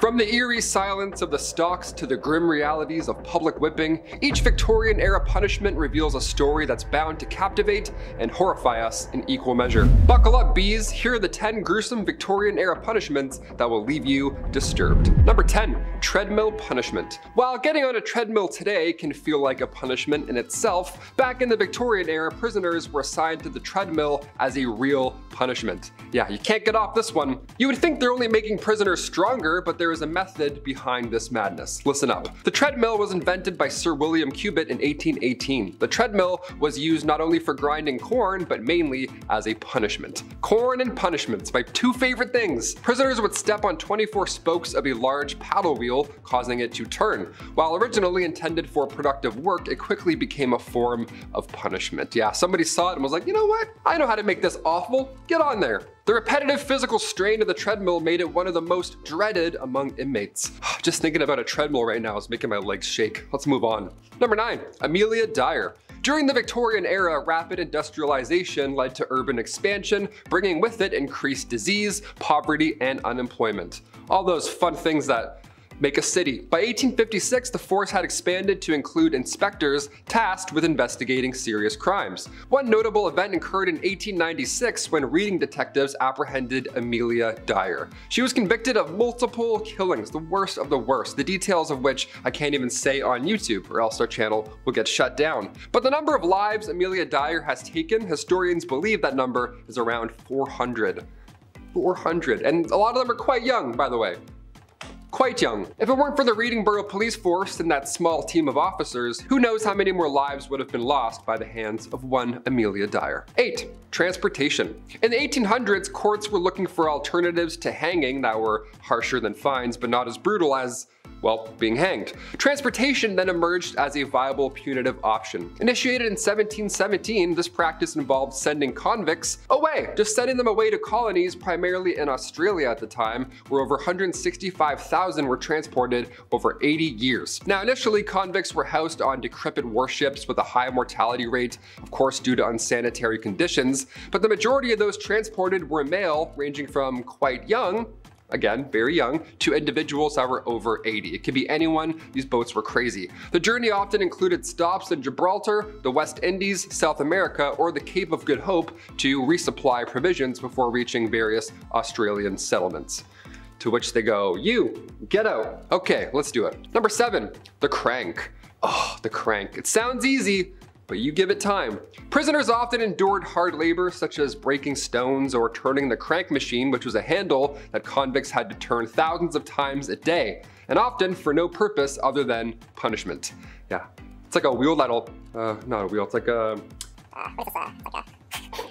From the eerie silence of the stocks to the grim realities of public whipping, each Victorian-era punishment reveals a story that's bound to captivate and horrify us in equal measure. Buckle up, bees. Here are the 10 gruesome Victorian-era punishments that will leave you disturbed. Number 10. Treadmill punishment. While getting on a treadmill today can feel like a punishment in itself, back in the Victorian era, prisoners were assigned to the treadmill as a real punishment. Yeah, you can't get off this one. You would think they're only making prisoners stronger, but there is a method behind this madness. Listen up. The treadmill was invented by Sir William Cubitt in 1818. The treadmill was used not only for grinding corn, but mainly as a punishment. Corn and punishments, my two favorite things. Prisoners would step on 24 spokes of a large paddle wheel, causing it to turn. While originally intended for productive work, it quickly became a form of punishment. Yeah, somebody saw it and was like, you know what? I know how to make this awful. Get on there. The repetitive physical strain of the treadmill made it one of the most dreaded among inmates. Just thinking about a treadmill right now is making my legs shake. Let's move on. Number 9. Amelia Dyer. During the Victorian era, rapid industrialization led to urban expansion, bringing with it increased disease, poverty, and unemployment. All those fun things that make a city. By 1856, the force had expanded to include inspectors tasked with investigating serious crimes. One notable event occurred in 1896 when reading detectives apprehended Amelia Dyer. She was convicted of multiple killings, the worst of the worst, the details of which I can't even say on YouTube or else our channel will get shut down. But the number of lives Amelia Dyer has taken, historians believe that number is around 400. 400, and a lot of them are quite young, by the way. Quite young. If it weren't for the Readingboro police force and that small team of officers, who knows how many more lives would have been lost by the hands of one Amelia Dyer. 8. Transportation. In the 1800s, courts were looking for alternatives to hanging that were harsher than fines but not as brutal as, well, being hanged. Transportation then emerged as a viable punitive option. Initiated in 1717, this practice involved sending convicts away, just sending them away to colonies primarily in Australia at the time, where over 165,000 were transported over 80 years. Now, initially, convicts were housed on decrepit warships with a high mortality rate, of course due to unsanitary conditions, but the majority of those transported were male, ranging from quite young, again, very young, to individuals that were over 80. It could be anyone. These boats were crazy. The journey often included stops in Gibraltar, the West Indies, South America, or the Cape of Good Hope to resupply provisions before reaching various Australian settlements. To which they go, you, get out. Okay, let's do it. Number 7, the crank. Oh, the crank. It sounds easy, but you give it time. Prisoners often endured hard labor such as breaking stones or turning the crank machine, which was a handle that convicts had to turn thousands of times a day, and often for no purpose other than punishment. Yeah, it's like a wheel that'll, not a wheel, it's like a,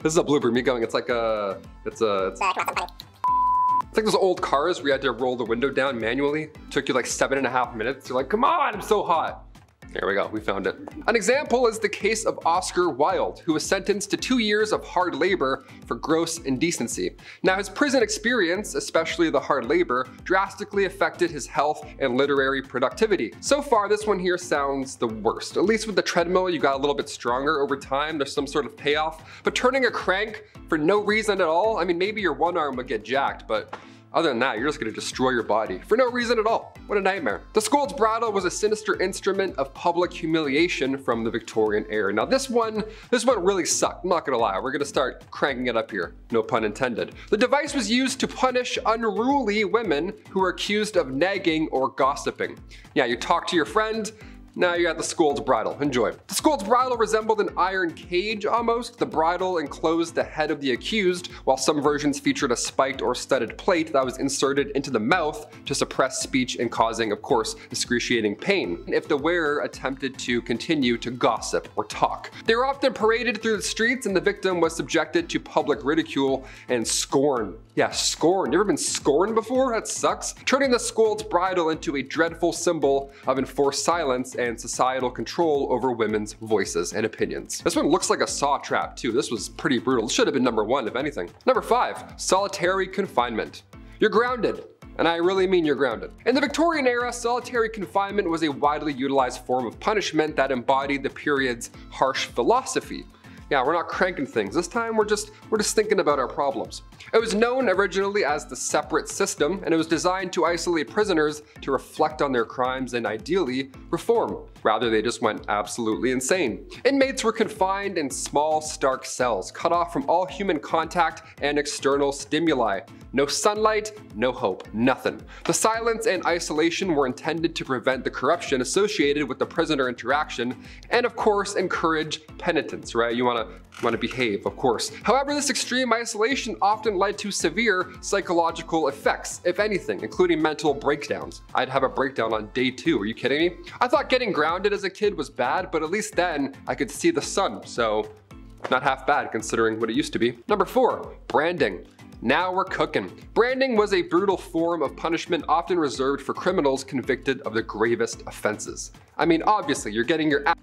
this is a blooper, me going, it's like a, it's like those old cars where you had to roll the window down manually. It took you like 7.5 minutes. You're like, come on, I'm so hot. There we go, we found it. An example is the case of Oscar Wilde, who was sentenced to 2 years of hard labor for gross indecency. Now, his prison experience, especially the hard labor, drastically affected his health and literary productivity. So far, this one here sounds the worst. At least with the treadmill, you got a little bit stronger over time. There's some sort of payoff. But turning a crank for no reason at all, I mean, maybe your one arm would get jacked, but other than that, you're just gonna destroy your body for no reason at all. What a nightmare. The scold's bridle was a sinister instrument of public humiliation from the Victorian era. Now this one really sucked, I'm not gonna lie. We're gonna start cranking it up here, no pun intended. The device was used to punish unruly women who were accused of nagging or gossiping. Yeah, you talk to your friend, now you're at the scold's bridle. Enjoy. The scold's bridle resembled an iron cage almost. The bridle enclosed the head of the accused, while some versions featured a spiked or studded plate that was inserted into the mouth to suppress speech and causing, of course, excruciating pain if the wearer attempted to continue to gossip or talk. They were often paraded through the streets and the victim was subjected to public ridicule and scorn. Yeah, scorn. You ever been scorned before? That sucks. Turning the scold's bridle into a dreadful symbol of enforced silence and societal control over women's voices and opinions. This one looks like a saw trap too. This was pretty brutal. It should have been number 1 if anything. Number 5, solitary confinement. You're grounded. And I really mean you're grounded. In the Victorian era, solitary confinement was a widely utilized form of punishment that embodied the period's harsh philosophy. Yeah, we're not cranking things. This time we're just thinking about our problems. It was known originally as the separate system, and it was designed to isolate prisoners to reflect on their crimes and ideally reform. Rather, they just went absolutely insane. Inmates were confined in small, stark cells, cut off from all human contact and external stimuli. No sunlight, no hope, nothing. The silence and isolation were intended to prevent the corruption associated with the prisoner interaction, and of course encourage penitence, right? You want to behave, of course. However, this extreme isolation often led to severe psychological effects, if anything, including mental breakdowns. I'd have a breakdown on day 2, are you kidding me? I thought getting grounded as a kid was bad, but at least then I could see the sun, so not half bad considering what it used to be. Number 4, branding. Now we're cooking. Branding was a brutal form of punishment often reserved for criminals convicted of the gravest offenses. I mean, obviously, you're getting your ass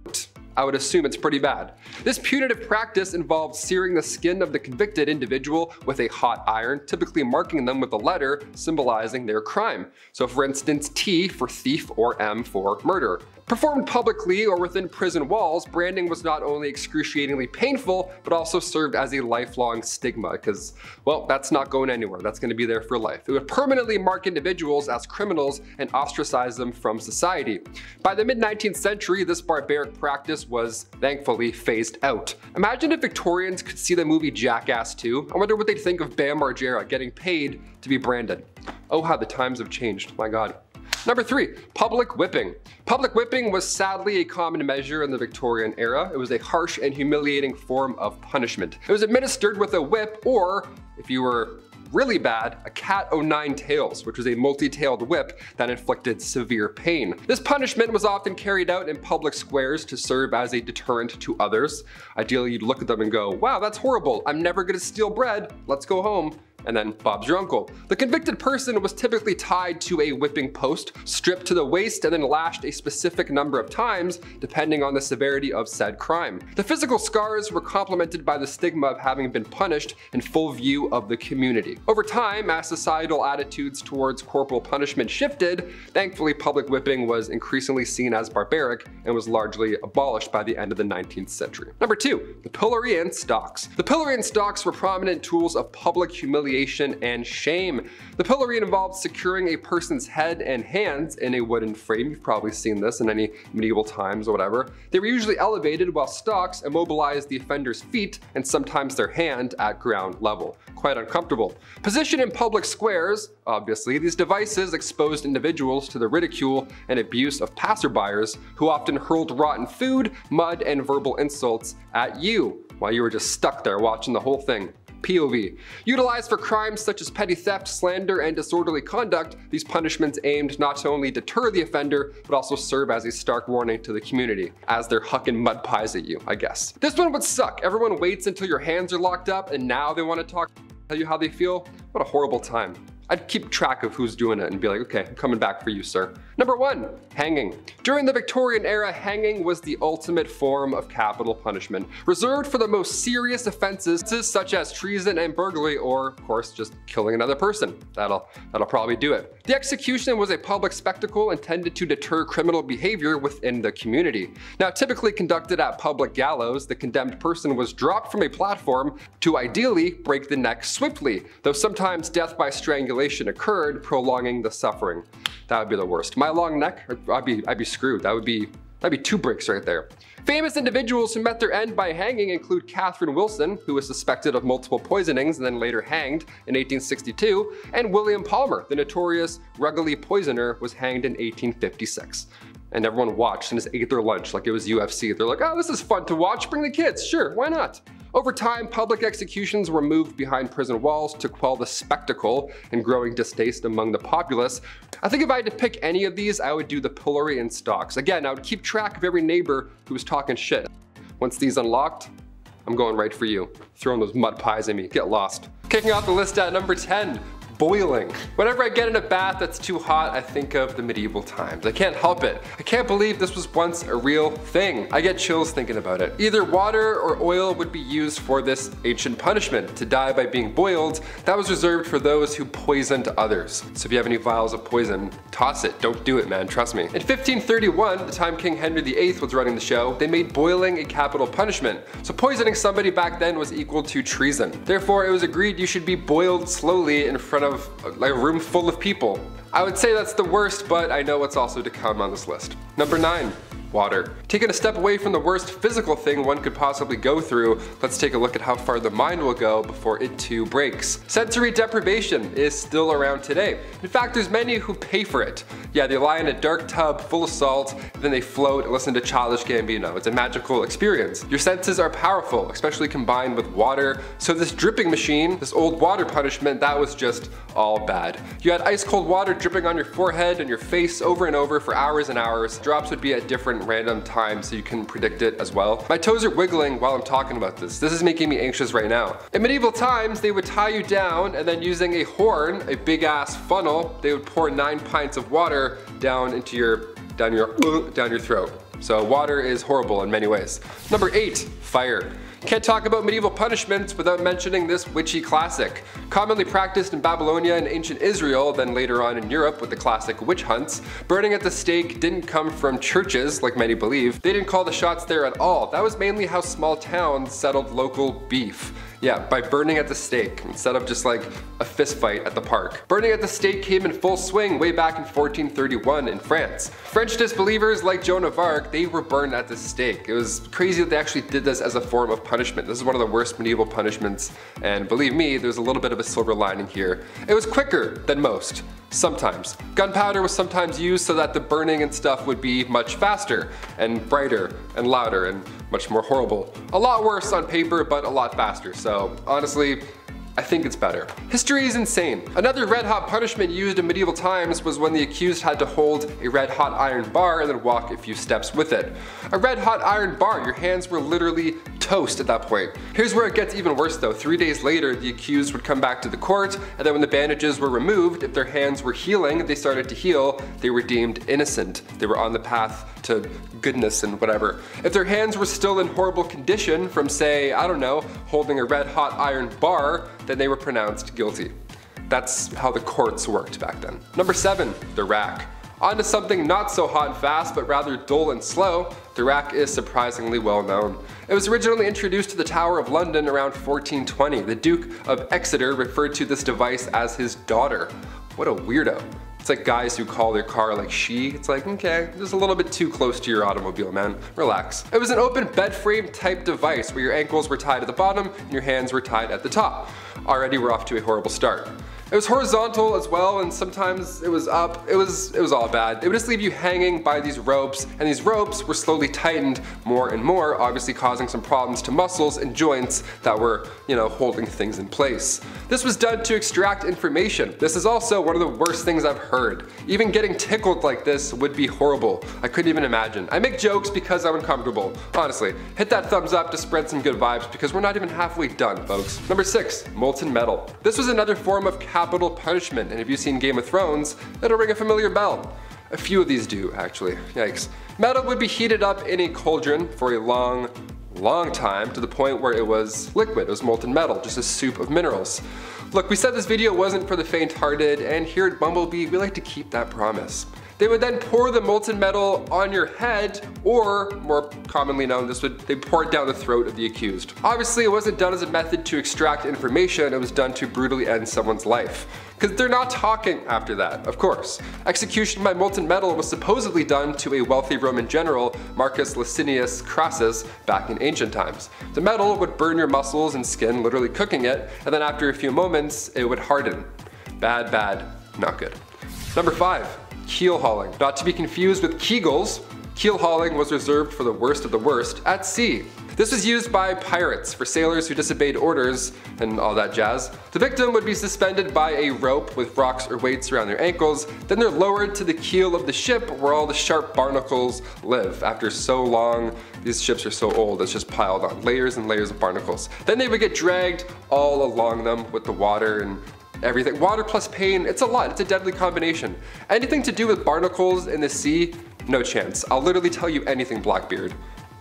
kicked. I would assume it's pretty bad. This punitive practice involved searing the skin of the convicted individual with a hot iron, typically marking them with a letter symbolizing their crime. So for instance, T for thief or M for murder. Performed publicly or within prison walls, branding was not only excruciatingly painful, but also served as a lifelong stigma because, well, that's not going anywhere. That's going to be there for life. It would permanently mark individuals as criminals and ostracize them from society. By the mid-19th century, this barbaric practice was thankfully phased out. Imagine if Victorians could see the movie Jackass 2. I wonder what they'd think of Bam Margera getting paid to be branded. Oh, how the times have changed, my God. Number 3, public whipping. Public whipping was sadly a common measure in the Victorian era. It was a harsh and humiliating form of punishment. It was administered with a whip or, if you were really bad, a cat o' nine tails, which was a multi-tailed whip that inflicted severe pain. This punishment was often carried out in public squares to serve as a deterrent to others. Ideally, you'd look at them and go, wow, that's horrible. I'm never gonna steal bread. Let's go home. And then Bob's your uncle. The convicted person was typically tied to a whipping post, stripped to the waist, and then lashed a specific number of times, depending on the severity of said crime. The physical scars were complemented by the stigma of having been punished in full view of the community. Over time, as societal attitudes towards corporal punishment shifted, thankfully public whipping was increasingly seen as barbaric and was largely abolished by the end of the 19th century. Number 2, the pillory and stocks. The pillory and stocks were prominent tools of public humiliation and shame. The pillory involved securing a person's head and hands in a wooden frame. You've probably seen this in any medieval times or whatever. They were usually elevated while stocks immobilized the offender's feet and sometimes their hand at ground level. Quite uncomfortable. Positioned in public squares, obviously, these devices exposed individuals to the ridicule and abuse of passerbyers who often hurled rotten food, mud, and verbal insults at you while you were just stuck there watching the whole thing. POV. Utilized for crimes such as petty theft, slander, and disorderly conduct, these punishments aimed not to only deter the offender, but also serve as a stark warning to the community, as they're hucking mud pies at you, I guess. This one would suck. Everyone waits until your hands are locked up, and now they want to tell you how they feel. What a horrible time. I'd keep track of who's doing it and be like, okay, I'm coming back for you, sir. Number 1, hanging. During the Victorian era, hanging was the ultimate form of capital punishment, reserved for the most serious offenses such as treason and burglary, or of course, just killing another person. That'll probably do it. The execution was a public spectacle intended to deter criminal behavior within the community. Now, typically conducted at public gallows, the condemned person was dropped from a platform to ideally break the neck swiftly, though sometimes death by strangulation occurred, prolonging the suffering. That would be the worst. My long neck, I'd be screwed. That'd be 2 breaks right there. Famous individuals who met their end by hanging include Catherine Wilson, who was suspected of multiple poisonings and then later hanged in 1862, and William Palmer, the notorious Rugeley poisoner, was hanged in 1856. And everyone watched and just ate their lunch like it was UFC. They're like, oh, this is fun to watch, bring the kids, sure, why not? Over time, public executions were moved behind prison walls to quell the spectacle and growing distaste among the populace. I think if I had to pick any of these, I would do the pillory and stocks. Again, I would keep track of every neighbor who was talking shit. Once these unlocked, I'm going right for you. Throwing those mud pies at me, get lost. Kicking off the list at number 10. Boiling. Whenever I get in a bath that's too hot, I think of the medieval times. I can't help it. I can't believe this was once a real thing. I get chills thinking about it. Either water or oil would be used for this ancient punishment. To die by being boiled, that was reserved for those who poisoned others. So if you have any vials of poison, toss it. Don't do it, man, trust me. In 1531, the time King Henry VIII was running the show, they made boiling a capital punishment. So poisoning somebody back then was equal to treason. Therefore, it was agreed you should be boiled slowly in front of like, a room full of people. I would say that's the worst, but I know what's also to come on this list. Number 9. Water. Taking a step away from the worst physical thing one could possibly go through, let's take a look at how far the mind will go before it too breaks. Sensory deprivation is still around today. In fact, there's many who pay for it. Yeah, they lie in a dark tub full of salt, then they float and listen to Childish Gambino. It's a magical experience. Your senses are powerful, especially combined with water. So this dripping machine, this old water punishment, that was just all bad. You had ice cold water dripping on your forehead and your face over and over for hours and hours. Drops would be at different random times so you can predict it as well. My toes are wiggling while I'm talking about this. This is making me anxious right now. In medieval times, they would tie you down and then using a horn, a big ass funnel, they would pour 9 pints of water down your throat. So water is horrible in many ways. Number 8, fire. Can't talk about medieval punishments without mentioning this witchy classic. Commonly practiced in Babylonia and ancient Israel, then later on in Europe with the classic witch hunts, burning at the stake didn't come from churches, like many believe. They didn't call the shots there at all. That was mainly how small towns settled local beef. Yeah, by burning at the stake, instead of just like a fist fight at the park. Burning at the stake came in full swing way back in 1431 in France. French disbelievers like Joan of Arc, they were burned at the stake. It was crazy that they actually did this as a form of punishment. This is one of the worst medieval punishments, and believe me, there's a little bit of a silver lining here. It was quicker than most. Sometimes. Gunpowder was sometimes used so that the burning and stuff would be much faster and brighter and louder and much more horrible. A lot worse on paper, but a lot faster. So honestly, I think it's better. History is insane. Another red hot punishment used in medieval times was when the accused had to hold a red hot iron bar and then walk a few steps with it. A red hot iron bar, your hands were literally toast at that point. Here's where it gets even worse though. 3 days later, the accused would come back to the court, and then when the bandages were removed, if their hands were healing, they started to heal, they were deemed innocent. They were on the path to goodness and whatever. If their hands were still in horrible condition from, say, I don't know, holding a red hot iron bar, then they were pronounced guilty. That's how the courts worked back then. Number 7, the rack. On to something not so hot and fast, but rather dull and slow, the rack is surprisingly well known. It was originally introduced to the Tower of London around 1420. The Duke of Exeter referred to this device as his daughter. What a weirdo. It's like guys who call their car like she. It's like, okay, just a little bit too close to your automobile, man. Relax. It was an open bed frame type device where your ankles were tied at the bottom and your hands were tied at the top. Already we're off to a horrible start. It was horizontal as well, and sometimes it was up. It was all bad. It would just leave you hanging by these ropes, and these ropes were slowly tightened more and more, obviously causing some problems to muscles and joints that were, holding things in place. This was done to extract information. This is also one of the worst things I've heard. Even getting tickled like this would be horrible. I couldn't even imagine. I make jokes because I'm uncomfortable. Honestly, hit that thumbs up to spread some good vibes because we're not even halfway done, folks. Number 6, molten metal. This was another form of capital punishment, and if you've seen Game of Thrones, it'll ring a familiar bell. A few of these do, actually. Yikes. Metal would be heated up in a cauldron for a long time to the point where it was liquid. It was molten metal, just a soup of minerals. Look, we said this video wasn't for the faint-hearted, and here at Bumblebee, we like to keep that promise. They would then pour the molten metal on your head, or more commonly known, they pour it down the throat of the accused. Obviously, it wasn't done as a method to extract information, it was done to brutally end someone's life. Because they're not talking after that, of course. Execution by molten metal was supposedly done to a wealthy Roman general, Marcus Licinius Crassus, back in ancient times. The metal would burn your muscles and skin, literally cooking it, and then after a few moments, it would harden. Bad, bad, not good. Number 5. Keel hauling. Not to be confused with Kegels, keel hauling was reserved for the worst of the worst at sea. This was used by pirates for sailors who disobeyed orders and all that jazz. The victim would be suspended by a rope with rocks or weights around their ankles, then they're lowered to the keel of the ship where all the sharp barnacles live. After so long, these ships are so old, it's just piled on, layers and layers of barnacles. Then they would get dragged all along them with the water and everything. Water plus pain, it's a lot, it's a deadly combination. Anything to do with barnacles in the sea, no chance. I'll literally tell you anything, Blackbeard.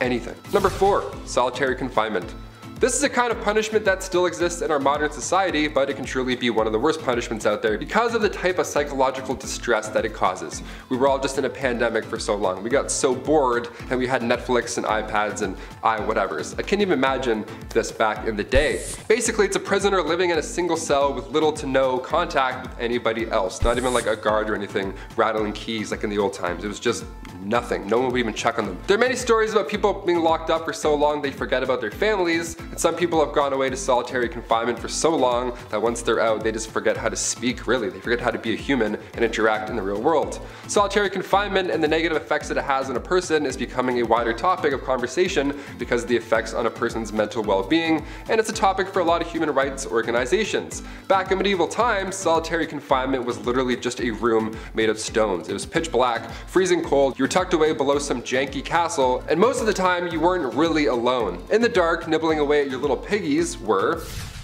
Anything. Number 4, solitary confinement. This is a kind of punishment that still exists in our modern society, but it can truly be one of the worst punishments out there because of the type of psychological distress that it causes. We were all just in a pandemic for so long. We got so bored and we had Netflix and iPads and whatevers. I can't even imagine this back in the day. Basically, it's a prisoner living in a single cell with little to no contact with anybody else. Not even like a guard or anything rattling keys like in the old times. It was just nothing. No one would even check on them. There are many stories about people being locked up for so long they forget about their families, and some people have gone away to solitary confinement for so long that once they're out, they just forget how to speak, really. They forget how to be a human and interact in the real world. Solitary confinement and the negative effects that it has on a person is becoming a wider topic of conversation because of the effects on a person's mental well-being, and it's a topic for a lot of human rights organizations. Back in medieval times, solitary confinement was literally just a room made of stones. It was pitch black, freezing cold, you were tucked away below some janky castle, and most of the time you weren't really alone. In the dark, nibbling away at your little piggies were,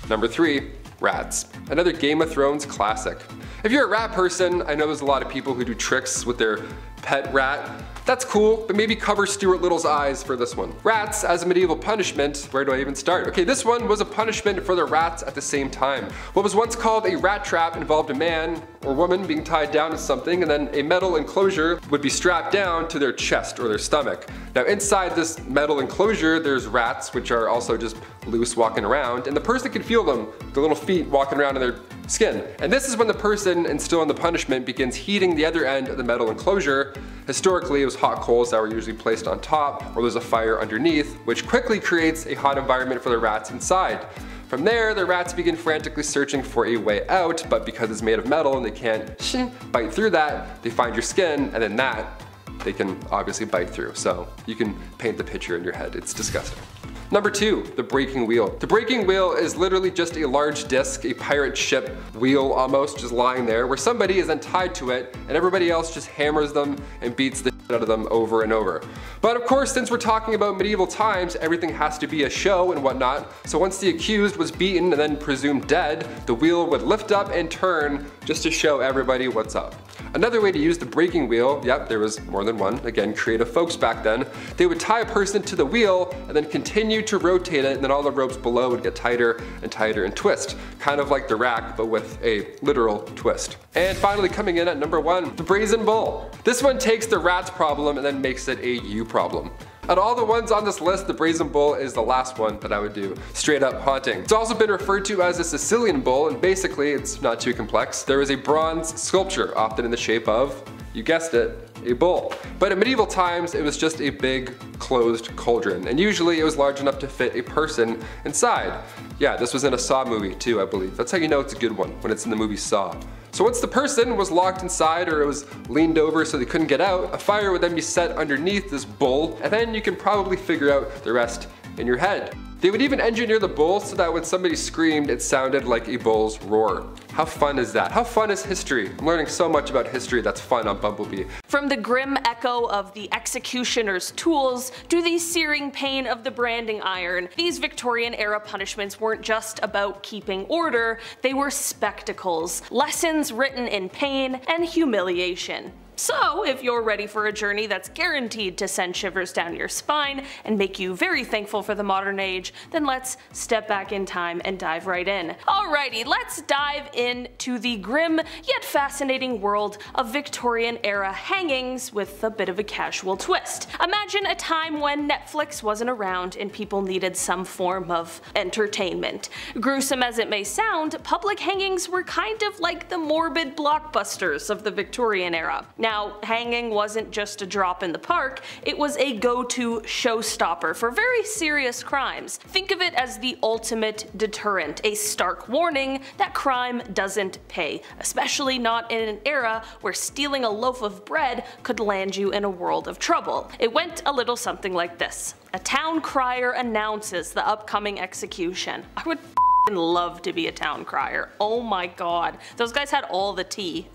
number 3, rats. Another Game of Thrones classic. If you're a rat person, I know there's a lot of people who do tricks with their pet rat. That's cool, but maybe cover Stuart Little's eyes for this one. Rats as a medieval punishment, where do I even start? Okay, this one was a punishment for the rats at the same time. What was once called a rat trap involved a man or woman being tied down to something, and then a metal enclosure would be strapped down to their chest or their stomach. Now inside this metal enclosure, there's rats, which are also just loose walking around, and the person can feel them, the little feet walking around in their skin. And this is when the person, and still in the punishment, begins heating the other end of the metal enclosure. Historically, it was hot coals that were usually placed on top, or there's a fire underneath, which quickly creates a hot environment for the rats inside. From there, the rats begin frantically searching for a way out, but because it's made of metal and they can't bite through that, they find your skin, and then that they can obviously bite through. So you can paint the picture in your head. It's disgusting. Number 2, the breaking wheel. The breaking wheel is literally just a large disc, a pirate ship wheel almost, just lying there, where somebody is then tied to it and everybody else just hammers them and beats the shit out of them over and over. But of course, since we're talking about medieval times, everything has to be a show and whatnot, so once the accused was beaten and then presumed dead, the wheel would lift up and turn just to show everybody what's up. Another way to use the breaking wheel, yep, there was more than one, again, creative folks back then, they would tie a person to the wheel and then continue to rotate it, and then all the ropes below would get tighter and tighter and twist. Kind of like the rack, but with a literal twist. And finally coming in at number 1, the brazen bull. This one takes the rat's problem and then makes it a you problem. Out of all the ones on this list, the brazen bull is the last one that I would do straight up haunting. It's also been referred to as a Sicilian bull, and basically it's not too complex. There is a bronze sculpture, often in the shape of, you guessed it, a bull. But in medieval times, it was just a big closed cauldron, and usually it was large enough to fit a person inside. Yeah, this was in a Saw movie too, I believe. That's how you know it's a good one, when it's in the movie Saw. So once the person was locked inside or it was leaned over so they couldn't get out, a fire would then be set underneath this bull, and then you can probably figure out the rest in your head. They would even engineer the bull so that when somebody screamed, it sounded like a bull's roar. How fun is that? How fun is history? I'm learning so much about history that's fun on Bumblebee. From the grim echo of the executioner's tools to the searing pain of the branding iron, these Victorian era punishments weren't just about keeping order, they were spectacles, lessons written in pain and humiliation. So, if you're ready for a journey that's guaranteed to send shivers down your spine and make you very thankful for the modern age, then let's step back in time and dive right in. Alrighty, let's dive into the grim yet fascinating world of Victorian era hangings with a bit of a casual twist. Imagine a time when Netflix wasn't around and people needed some form of entertainment. Gruesome as it may sound, public hangings were kind of like the morbid blockbusters of the Victorian era. Now, hanging wasn't just a drop in the park, it was a go-to showstopper for very serious crimes. Think of it as the ultimate deterrent, a stark warning that crime doesn't pay, especially not in an era where stealing a loaf of bread could land you in a world of trouble. It went a little something like this. A town crier announces the upcoming execution. I would love to be a town crier. Oh my god. Those guys had all the tea.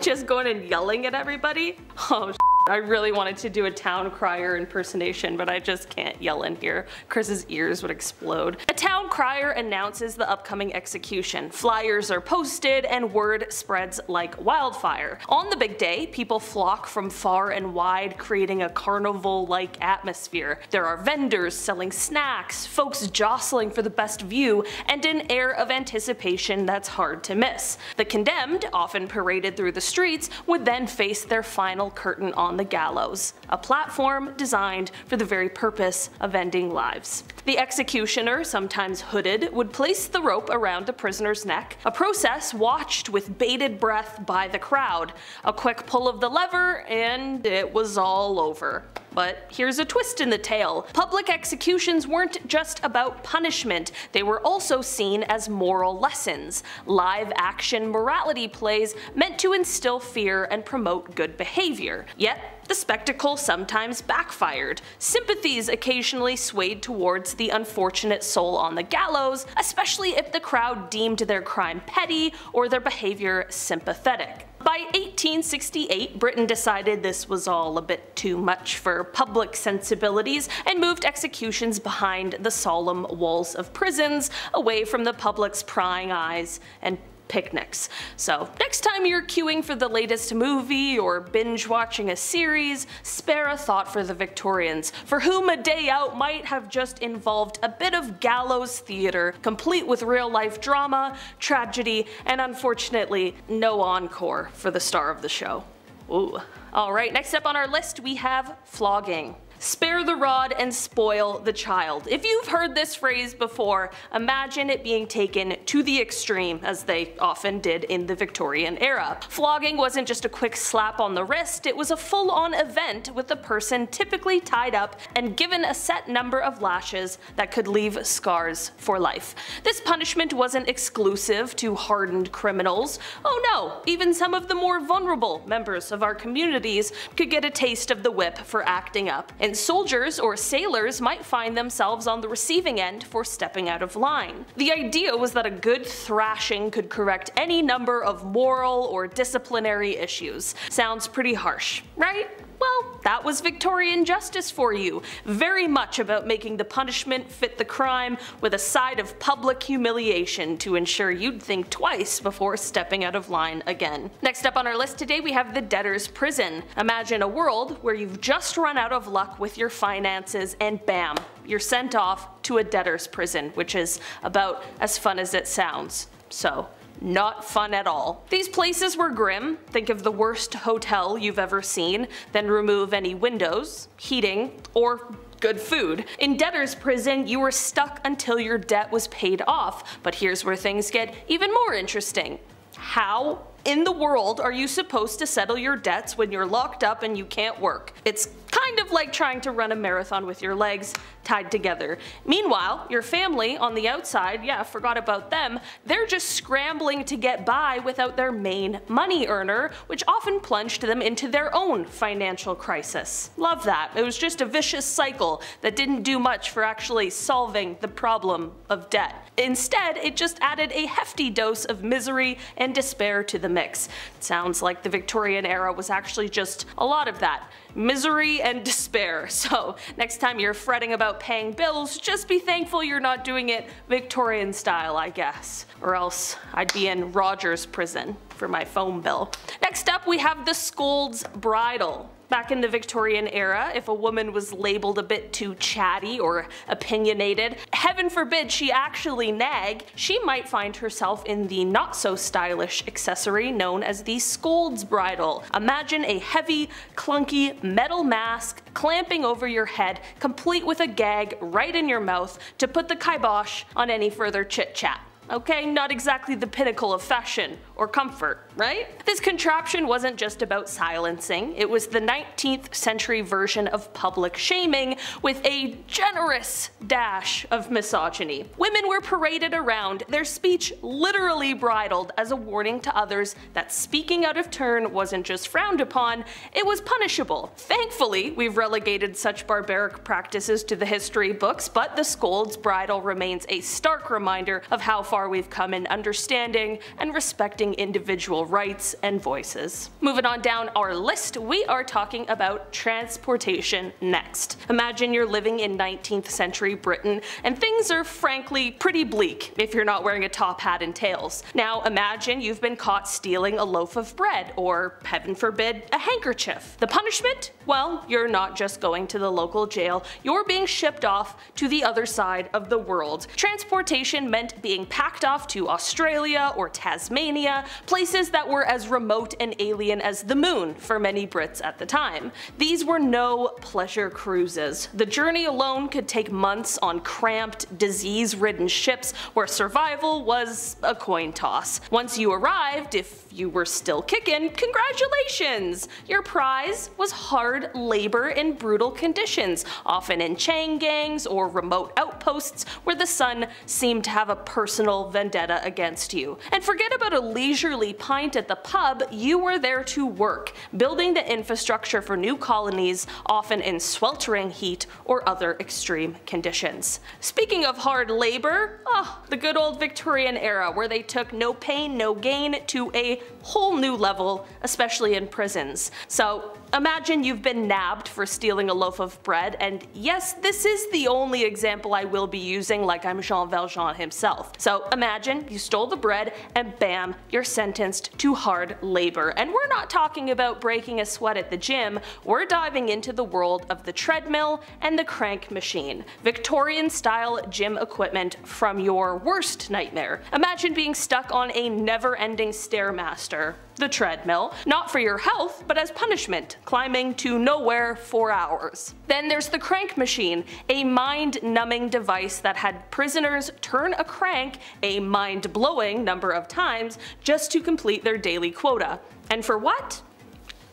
Just going and yelling at everybody. Oh I really wanted to do a town crier impersonation, but I just can't yell in here. Chris's ears would explode. A town crier announces the upcoming execution. Flyers are posted and word spreads like wildfire. On the big day, people flock from far and wide, creating a carnival-like atmosphere. There are vendors selling snacks, folks jostling for the best view, and an air of anticipation that's hard to miss. The condemned, often paraded through the streets, would then face their final curtain on the gallows, a platform designed for the very purpose of ending lives. The executioner, sometimes hooded, would place the rope around the prisoner's neck, a process watched with bated breath by the crowd. A quick pull of the lever and it was all over. But here's a twist in the tale. Public executions weren't just about punishment, they were also seen as moral lessons, live-action morality plays meant to instill fear and promote good behavior. Yet, the spectacle sometimes backfired. Sympathies occasionally swayed towards the unfortunate soul on the gallows, especially if the crowd deemed their crime petty or their behavior sympathetic. By 1868, Britain decided this was all a bit too much for public sensibilities and moved executions behind the solemn walls of prisons, away from the public's prying eyes and picnics. So next time you're queuing for the latest movie or binge watching a series, spare a thought for the Victorians, for whom a day out might have just involved a bit of gallows theater, complete with real life drama, tragedy, and unfortunately no encore for the star of the show. Ooh. Alright, next up on our list we have flogging. Spare the rod and spoil the child. If you've heard this phrase before, imagine it being taken to the extreme, as they often did in the Victorian era. Flogging wasn't just a quick slap on the wrist, it was a full-on event with the person typically tied up and given a set number of lashes that could leave scars for life. This punishment wasn't exclusive to hardened criminals. Oh no, even some of the more vulnerable members of our communities could get a taste of the whip for acting up. And soldiers or sailors might find themselves on the receiving end for stepping out of line. The idea was that a good thrashing could correct any number of moral or disciplinary issues. Sounds pretty harsh, right? Well, that was Victorian justice for you. Very much about making the punishment fit the crime, with a side of public humiliation to ensure you'd think twice before stepping out of line again. Next up on our list today we have the debtor's prison. Imagine a world where you've just run out of luck with your finances and bam, you're sent off to a debtor's prison, which is about as fun as it sounds. So, not fun at all. These places were grim. Think of the worst hotel you've ever seen, then remove any windows, heating, or good food. In debtor's prison, you were stuck until your debt was paid off, but here's where things get even more interesting. How in the world are you supposed to settle your debts when you're locked up and you can't work? It's kind of like trying to run a marathon with your legs tied together. Meanwhile, your family on the outside, yeah, forgot about them, they're just scrambling to get by without their main money earner, which often plunged them into their own financial crisis. Love that. It was just a vicious cycle that didn't do much for actually solving the problem of debt. Instead, it just added a hefty dose of misery and despair to the mix. It sounds like the Victorian era was actually just a lot of that. Misery and despair. So next time you're fretting about paying bills, just be thankful you're not doing it Victorian style, I guess. Or else I'd be in Rogers prison for my phone bill. Next up we have the scold's bridle. Back in the Victorian era, if a woman was labeled a bit too chatty or opinionated, heaven forbid she actually nag, she might find herself in the not so stylish accessory known as the scold's bridle. Imagine a heavy, clunky metal mask clamping over your head, complete with a gag right in your mouth to put the kibosh on any further chit-chat. Okay, not exactly the pinnacle of fashion or comfort, right? This contraption wasn't just about silencing, it was the 19th century version of public shaming with a generous dash of misogyny. Women were paraded around, their speech literally bridled as a warning to others that speaking out of turn wasn't just frowned upon, it was punishable. Thankfully, we've relegated such barbaric practices to the history books, but the scold's bridle remains a stark reminder of how far we've come in understanding and respecting respecting individual rights and voices. Moving on down our list, we are talking about transportation next. Imagine you're living in 19th century Britain and things are frankly pretty bleak if you're not wearing a top hat and tails. Now imagine you've been caught stealing a loaf of bread, or heaven forbid, a handkerchief. The punishment? Well, you're not just going to the local jail, you're being shipped off to the other side of the world. Transportation meant being packed off to Australia or Tasmania, places that were as remote and alien as the moon for many Brits at the time. These were no pleasure cruises. The journey alone could take months on cramped, disease-ridden ships where survival was a coin toss. Once you arrived, if you were still kicking, congratulations! Your prize was hard labor in brutal conditions, often in chain gangs or remote outposts where the sun seemed to have a personal vendetta against you. And forget about a leisurely pint at the pub, you were there to work, building the infrastructure for new colonies, often in sweltering heat or other extreme conditions. Speaking of hard labor, the good old Victorian era where they took no pain, no gain to a whole new level, especially in prisons. So imagine you've been nabbed for stealing a loaf of bread, and yes, this is the only example I will be using like I'm Jean Valjean himself. So imagine you stole the bread and bam, you're sentenced to hard labor. And we're not talking about breaking a sweat at the gym, we're diving into the world of the treadmill and the crank machine. Victorian style gym equipment from your worst nightmare. Imagine being stuck on a never-ending stairmaster, the treadmill, not for your health, but as punishment, climbing to nowhere for hours. Then there's the crank machine, a mind-numbing device that had prisoners turn a crank a mind-blowing number of times just to complete their daily quota. And for what?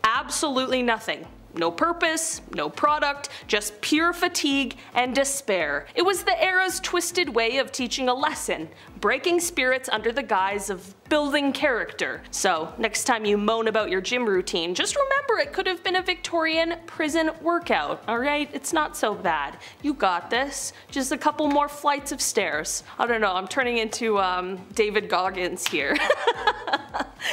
Absolutely nothing. No purpose, no product, just pure fatigue and despair. It was the era's twisted way of teaching a lesson, breaking spirits under the guise of building character. So next time you moan about your gym routine, just remember it could have been a Victorian prison workout, alright? It's not so bad. You got this. Just a couple more flights of stairs. I don't know, I'm turning into David Goggins here.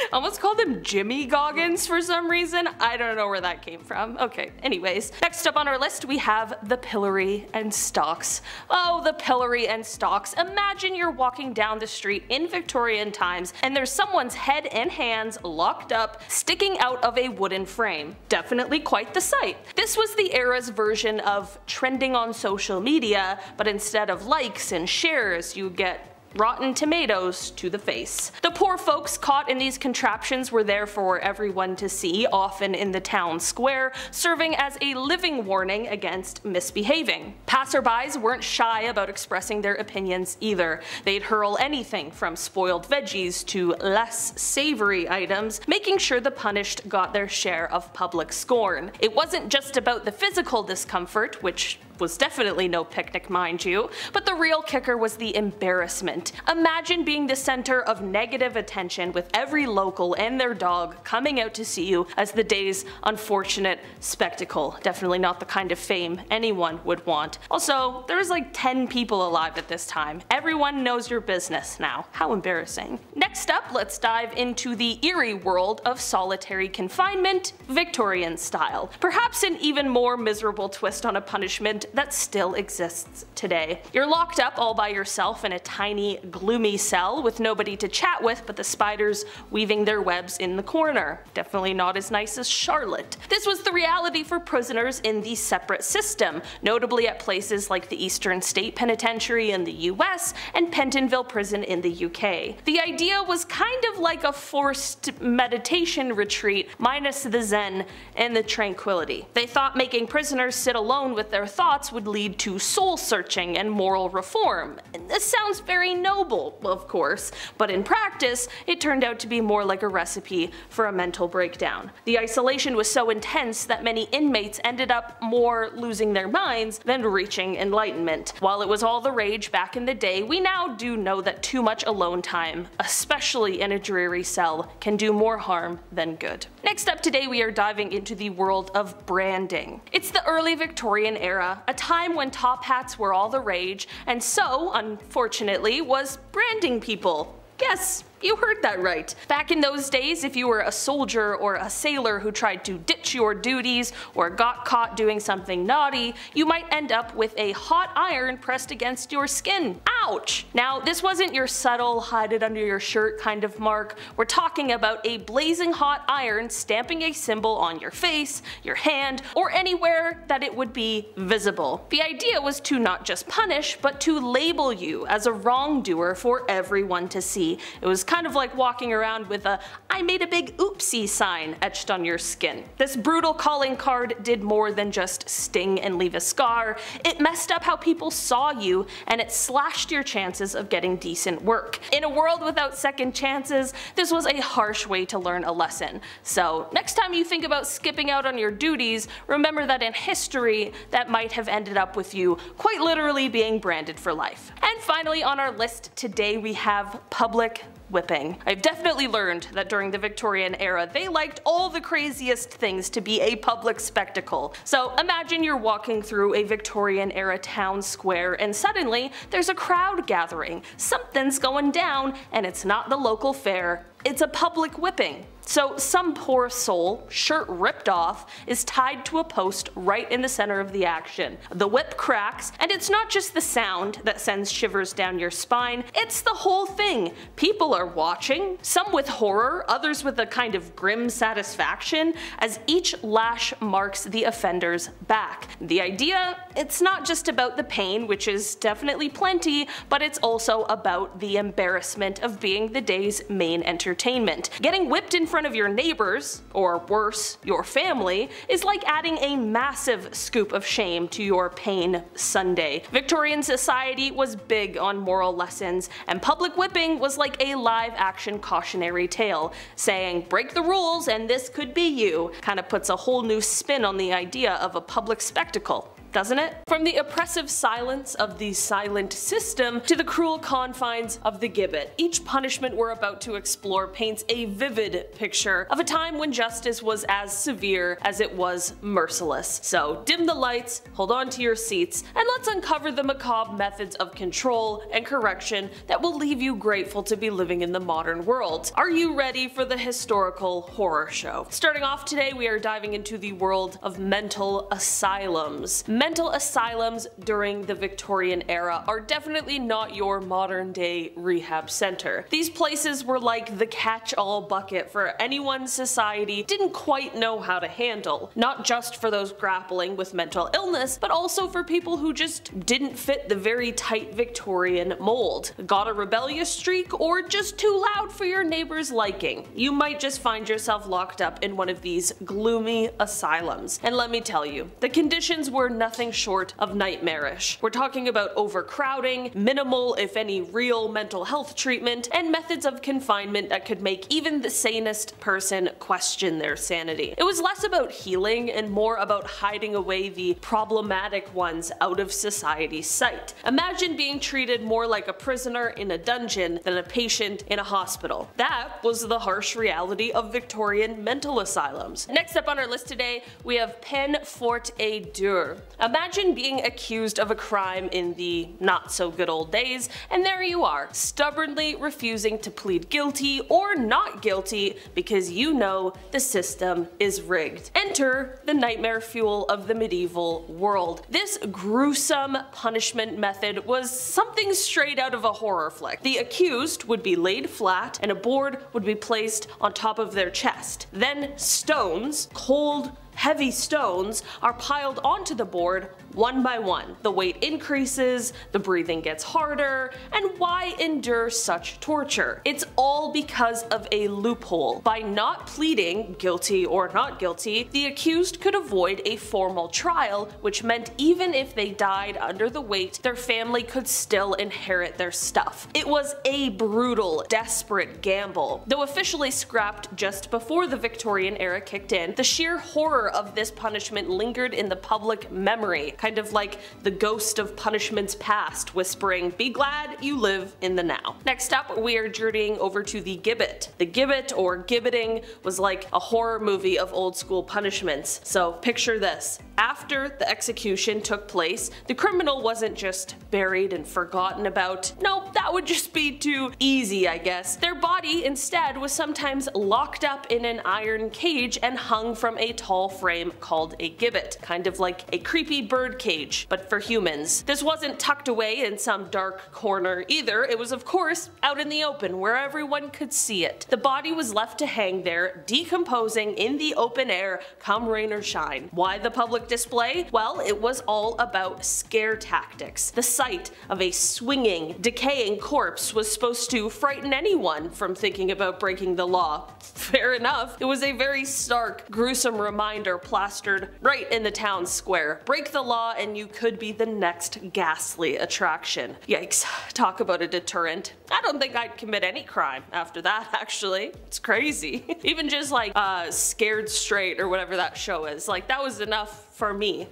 I almost called him Jimmy Goggins for some reason. I don't know where that came from. Okay, anyways. Next up on our list we have the pillory and stocks. Oh, the pillory and stocks. Imagine you're walking down the street in Victorian times and there's someone's head and hands locked up, sticking out of a wooden frame. Definitely quite the sight. This was the era's version of trending on social media, but instead of likes and shares, you get rotten tomatoes to the face. The poor folks caught in these contraptions were there for everyone to see, often in the town square, serving as a living warning against misbehaving. Passerbys weren't shy about expressing their opinions either. They'd hurl anything from spoiled veggies to less savory items, making sure the punished got their share of public scorn. It wasn't just about the physical discomfort, which was definitely no picnic mind you, but the real kicker was the embarrassment. Imagine being the center of negative attention with every local and their dog coming out to see you as the day's unfortunate spectacle. Definitely not the kind of fame anyone would want. Also, there's like 10 people alive at this time. Everyone knows your business now. How embarrassing. Next up, let's dive into the eerie world of solitary confinement, Victorian style. Perhaps an even more miserable twist on a punishment that still exists today. You're locked up all by yourself in a tiny, gloomy cell with nobody to chat with but the spiders weaving their webs in the corner. Definitely not as nice as Charlotte. This was the reality for prisoners in the separate system, notably at places like the Eastern State Penitentiary in the US and Pentonville Prison in the UK. The idea was kind of like a forced meditation retreat minus the zen and the tranquility. They thought making prisoners sit alone with their thoughts would lead to soul searching and moral reform. And this sounds very noble, of course, but in practice it turned out to be more like a recipe for a mental breakdown. The isolation was so intense that many inmates ended up more losing their minds than reaching enlightenment. While it was all the rage back in the day, we now do know that too much alone time, especially in a dreary cell, can do more harm than good. Next up today we are diving into the world of branding. It's the early Victorian era, a time when top hats were all the rage, and so, unfortunately, was branding people. Yes, You heard that right. Back in those days, if you were a soldier or a sailor who tried to ditch your duties or got caught doing something naughty, you might end up with a hot iron pressed against your skin. Ouch! Now, this wasn't your subtle, hide it under your shirt kind of mark. We're talking about a blazing hot iron stamping a symbol on your face, your hand, or anywhere that it would be visible. The idea was to not just punish, but to label you as a wrongdoer for everyone to see. It was kind of like walking around with a "I made a big oopsie" sign etched on your skin. This brutal calling card did more than just sting and leave a scar. It messed up how people saw you, and it slashed your chances of getting decent work. In a world without second chances, this was a harsh way to learn a lesson. So next time you think about skipping out on your duties, remember that in history, that might have ended up with you quite literally being branded for life. And finally on our list today we have public whipping. I've definitely learned that during the Victorian era they liked all the craziest things to be a public spectacle. So imagine you're walking through a Victorian era town square and suddenly there's a crowd gathering. Something's going down and it's not the local fair, it's a public whipping. So some poor soul, shirt ripped off, is tied to a post right in the center of the action. The whip cracks, and it's not just the sound that sends shivers down your spine, it's the whole thing. People are watching, some with horror, others with a kind of grim satisfaction, as each lash marks the offender's back. The idea? It's not just about the pain, which is definitely plenty, but it's also about the embarrassment of being the day's main entertainment. Getting whipped in front of your neighbors, or worse, your family, is like adding a massive scoop of shame to your pain Sunday. Victorian society was big on moral lessons, and public whipping was like a live-action cautionary tale, saying break the rules and this could be you. Kinda puts a whole new spin on the idea of a public spectacle, doesn't it? From the oppressive silence of the silent system to the cruel confines of the gibbet, each punishment we're about to explore paints a vivid picture of a time when justice was as severe as it was merciless. So dim the lights, hold on to your seats, and let's uncover the macabre methods of control and correction that will leave you grateful to be living in the modern world. Are you ready for the historical horror show? Starting off today, we are diving into the world of mental asylums. Mental asylums during the Victorian era are definitely not your modern day rehab center. These places were like the catch-all bucket for anyone society didn't quite know how to handle, not just for those grappling with mental illness, but also for people who just didn't fit the very tight Victorian mold. Got a rebellious streak or just too loud for your neighbor's liking? You might just find yourself locked up in one of these gloomy asylums. And let me tell you, the conditions were nothing short of nightmarish. We're talking about overcrowding, minimal if any real mental health treatment, and methods of confinement that could make even the sanest person question their sanity. It was less about healing and more about hiding away the problematic ones out of society's sight. Imagine being treated more like a prisoner in a dungeon than a patient in a hospital. That was the harsh reality of Victorian mental asylums. Next up on our list today, we have peine forte et dure. Imagine being accused of a crime in the not so good old days, and there you are, stubbornly refusing to plead guilty or not guilty because you know the system is rigged. Enter the nightmare fuel of the medieval world. This gruesome punishment method was something straight out of a horror flick. The accused would be laid flat and a board would be placed on top of their chest. Then stones, cold, heavy stones, are piled onto the board one by one. The weight increases, the breathing gets harder, and why endure such torture? It's all because of a loophole. By not pleading guilty or not guilty, the accused could avoid a formal trial, which meant even if they died under the weight, their family could still inherit their stuff. It was a brutal, desperate gamble. Though officially scrapped just before the Victorian era kicked in, the sheer horror horror of this punishment lingered in the public memory, kind of like the ghost of punishments past whispering, "Be glad you live in the now." Next up, we are journeying over to the gibbet. The gibbet, or gibbeting, was like a horror movie of old school punishments. So picture this. After the execution took place, the criminal wasn't just buried and forgotten about. Nope, that would just be too easy, I guess. Their body instead was sometimes locked up in an iron cage and hung from a tall frame called a gibbet, kind of like a creepy bird cage, but for humans. This wasn't tucked away in some dark corner either. It was, of course, out in the open where everyone could see it. The body was left to hang there, decomposing in the open air, come rain or shine. Why the public display? Well, it was all about scare tactics. The sight of a swinging, decaying corpse was supposed to frighten anyone from thinking about breaking the law. Fair enough. It was a very stark, gruesome reminder plastered right in the town square. Break the law and you could be the next ghastly attraction. Yikes. Talk about a deterrent. I don't think I'd commit any crime after that, actually. It's crazy. Even just like Scared Straight or whatever that show is. Like, that was enough for me.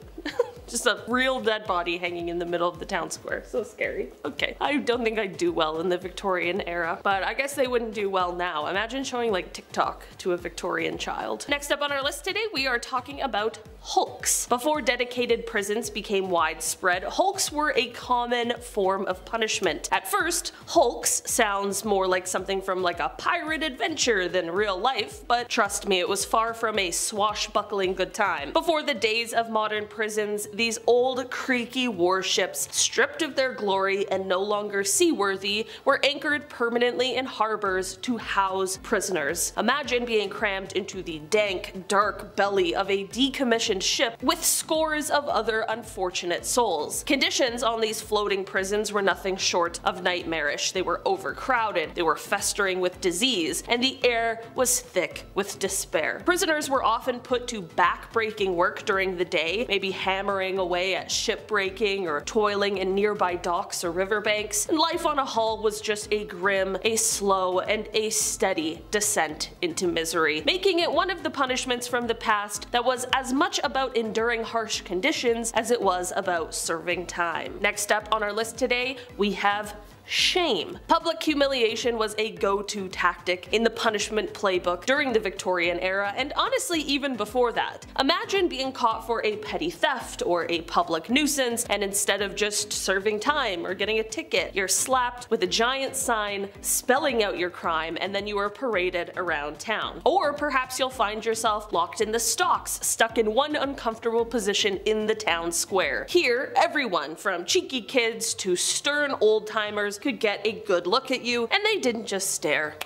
Just a real dead body hanging in the middle of the town square. So scary. Okay, I don't think I'd do well in the Victorian era, but I guess they wouldn't do well now. Imagine showing like TikTok to a Victorian child. Next up on our list today, we are talking about hulks. Before dedicated prisons became widespread, hulks were a common form of punishment. At first, hulks sounds more like something from like a pirate adventure than real life, but trust me, it was far from a swashbuckling good time. Before the days of modern prisons, these old creaky warships, stripped of their glory and no longer seaworthy, were anchored permanently in harbors to house prisoners. Imagine being crammed into the dank, dark belly of a decommissioned ship with scores of other unfortunate souls. Conditions on these floating prisons were nothing short of nightmarish. They were overcrowded, they were festering with disease, and the air was thick with despair. Prisoners were often put to back-breaking work during the day, maybe hammering away at shipbreaking or toiling in nearby docks or riverbanks, and life on a hull was just a grim, a slow, and a steady descent into misery, making it one of the punishments from the past that was as much about enduring harsh conditions as it was about serving time. Next up on our list today, we have shame. Public humiliation was a go-to tactic in the punishment playbook during the Victorian era, and honestly even before that. Imagine being caught for a petty theft or a public nuisance, and instead of just serving time or getting a ticket, you're slapped with a giant sign spelling out your crime, and then you are paraded around town. Or perhaps you'll find yourself locked in the stocks, stuck in one uncomfortable position in the town square. Here, everyone from cheeky kids to stern old-timers could get a good look at you, and they didn't just stare.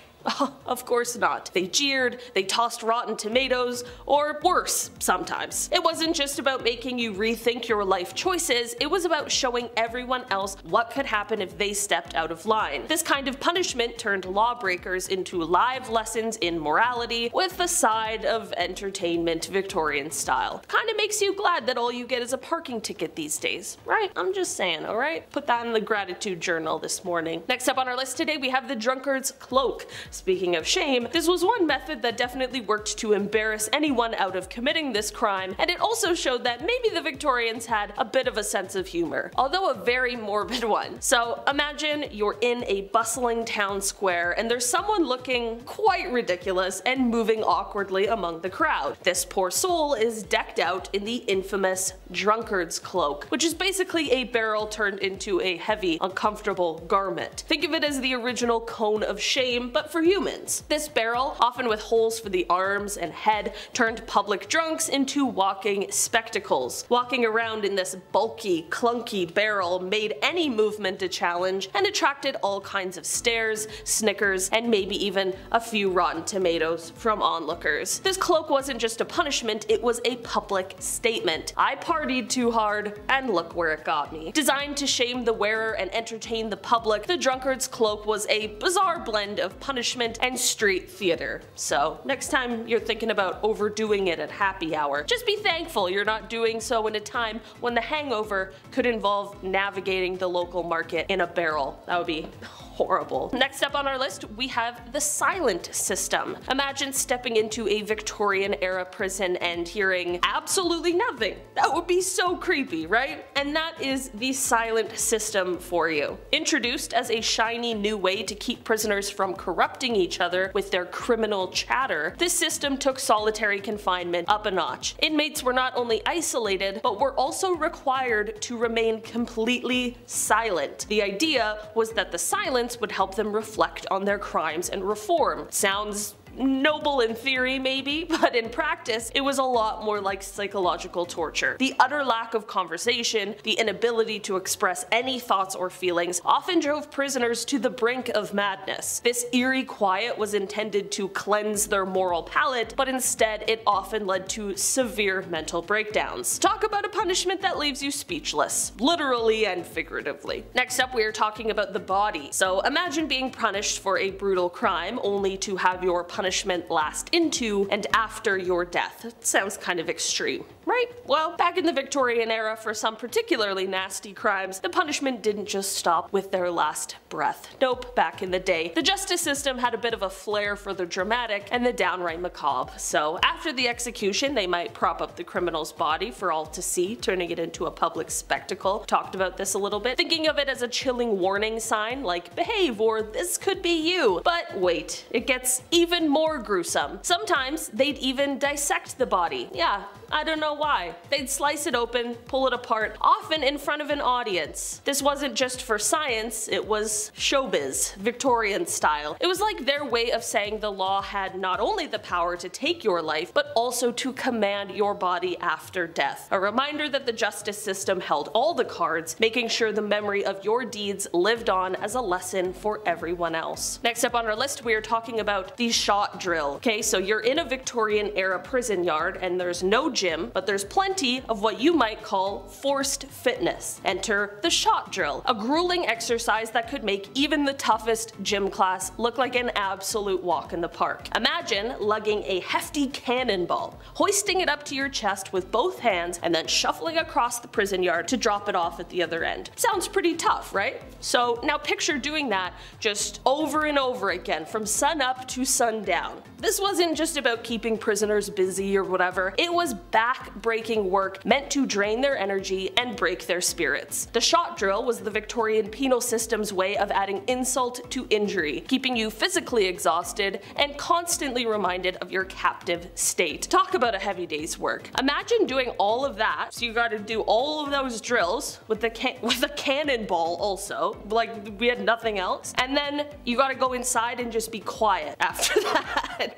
Of course not. They jeered, they tossed rotten tomatoes, or worse, sometimes. It wasn't just about making you rethink your life choices, it was about showing everyone else what could happen if they stepped out of line. This kind of punishment turned lawbreakers into live lessons in morality, with a side of entertainment Victorian style. Kinda makes you glad that all you get is a parking ticket these days, right? I'm just saying, alright? Put that in the gratitude journal this morning. Next up on our list today, we have the drunkard's cloak. Speaking of shame, this was one method that definitely worked to embarrass anyone out of committing this crime, and it also showed that maybe the Victorians had a bit of a sense of humor, although a very morbid one. So imagine you're in a bustling town square and there's someone looking quite ridiculous and moving awkwardly among the crowd. This poor soul is decked out in the infamous drunkard's cloak, which is basically a barrel turned into a heavy, uncomfortable garment. Think of it as the original cone of shame, but for humans. This barrel, often with holes for the arms and head, turned public drunks into walking spectacles. Walking around in this bulky, clunky barrel made any movement a challenge and attracted all kinds of stares, snickers, and maybe even a few rotten tomatoes from onlookers. This cloak wasn't just a punishment, it was a public statement. I partied too hard, and look where it got me. Designed to shame the wearer and entertain the public, the drunkard's cloak was a bizarre blend of punishment and street theater. So next time you're thinking about overdoing it at happy hour, just be thankful you're not doing so in a time when the hangover could involve navigating the local market in a barrel. That would be horrible. Next up on our list, we have the silent system. Imagine stepping into a Victorian era prison and hearing absolutely nothing. That would be so creepy, right? And that is the silent system for you. Introduced as a shiny new way to keep prisoners from corrupting each other with their criminal chatter, this system took solitary confinement up a notch. Inmates were not only isolated, but were also required to remain completely silent. The idea was that the silence would help them reflect on their crimes and reform. Sounds noble in theory maybe, but in practice it was a lot more like psychological torture. The utter lack of conversation, the inability to express any thoughts or feelings often drove prisoners to the brink of madness. This eerie quiet was intended to cleanse their moral palate, but instead it often led to severe mental breakdowns. Talk about a punishment that leaves you speechless, literally and figuratively. Next up, we are talking about the body. So imagine being punished for a brutal crime only to have your punishment last into and after your death. It sounds kind of extreme, right? Well, back in the Victorian era, for some particularly nasty crimes, the punishment didn't just stop with their last breath. Nope, back in the day, the justice system had a bit of a flair for the dramatic and the downright macabre. So after the execution, they might prop up the criminal's body for all to see, turning it into a public spectacle. Talked about this a little bit, thinking of it as a chilling warning sign like behave or this could be you. But wait, it gets even more gruesome. Sometimes they'd even dissect the body. Yeah, I don't know why. They'd slice it open, pull it apart, often in front of an audience. This wasn't just for science, it was showbiz, Victorian style. It was like their way of saying the law had not only the power to take your life, but also to command your body after death. A reminder that the justice system held all the cards, making sure the memory of your deeds lived on as a lesson for everyone else. Next up on our list, we are talking about the shot drill. Okay, so you're in a Victorian era prison yard and there's no gym, but there's plenty of what you might call forced fitness. Enter the shot drill, a grueling exercise that could make even the toughest gym class look like an absolute walk in the park. Imagine lugging a hefty cannonball, hoisting it up to your chest with both hands, and then shuffling across the prison yard to drop it off at the other end. Sounds pretty tough, right? So now picture doing that just over and over again from sun up to sundown. This wasn't just about keeping prisoners busy or whatever, it was back-breaking work meant to drain their energy and break their spirits. The shot drill was the Victorian penal system's way of adding insult to injury, keeping you physically exhausted and constantly reminded of your captive state. Talk about a heavy day's work. Imagine doing all of that, so you gotta do all of those drills with a cannonball also, like we had nothing else, and then you gotta go inside and just be quiet after that.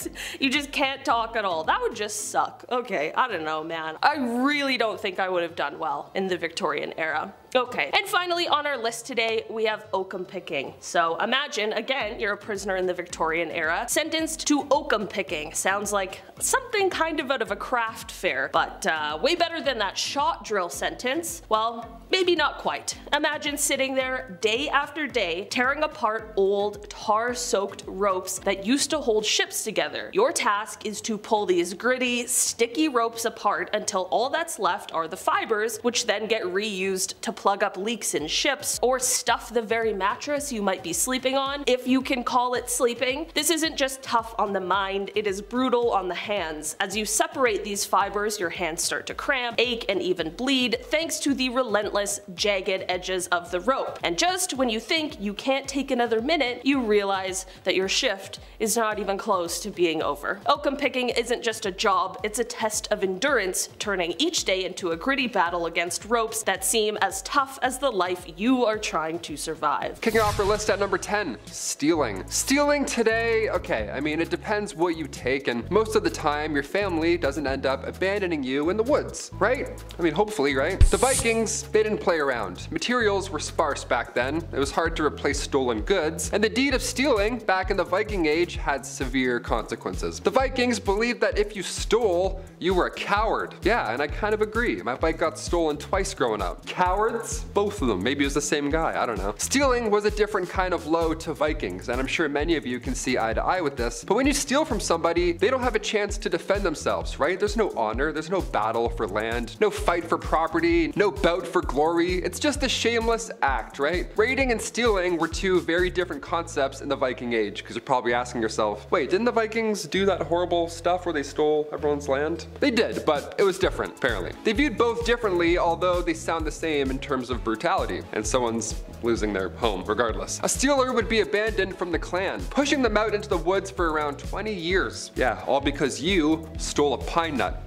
You just can't talk at all. That would just suck. Okay, I don't know, man. I really don't think I would have done well in the Victorian era. Okay, and finally on our list today we have oakum picking. So imagine, again, you're a prisoner in the Victorian era, sentenced to oakum picking. Sounds like something kind of out of a craft fair, but way better than that shot drill sentence. Well, maybe not quite. Imagine sitting there day after day, tearing apart old, tar-soaked ropes that used to hold ships together. Your task is to pull these gritty, sticky ropes apart until all that's left are the fibers, which then get reused to plug up leaks in ships, or stuff the very mattress you might be sleeping on, if you can call it sleeping. This isn't just tough on the mind, it is brutal on the hands. As you separate these fibers, your hands start to cramp, ache, and even bleed, thanks to the relentless, jagged edges of the rope. And just when you think you can't take another minute, you realize that your shift is not even close to being over. Oakum picking isn't just a job, it's a test of endurance, turning each day into a gritty battle against ropes that seem as tough as the life you are trying to survive. Kicking off our list at number 10, stealing. Stealing today, okay, I mean it depends what you take, and most of the time your family doesn't end up abandoning you in the woods, right? I mean hopefully, right? The Vikings, they didn't play around. Materials were sparse back then, it was hard to replace stolen goods, and the deed of stealing back in the Viking age had severe consequences. consequences. The Vikings believed that if you stole, you were a coward. Yeah, and I kind of agree. My bike got stolen twice growing up. Cowards? Both of them. Maybe it was the same guy, I don't know. Stealing was a different kind of low to Vikings, and I'm sure many of you can see eye to eye with this. But when you steal from somebody, they don't have a chance to defend themselves, right? There's no honor, there's no battle for land, no fight for property, no bout for glory. It's just a shameless act, right? Raiding and stealing were two very different concepts in the Viking Age, because you're probably asking yourself, wait, didn't the Vikings do that horrible stuff where they stole everyone's land? They did, but it was different, apparently. They viewed both differently, although they sound the same in terms of brutality, and someone's losing their home regardless. A stealer would be abandoned from the clan, pushing them out into the woods for around 20 years. Yeah, all because you stole a pine nut.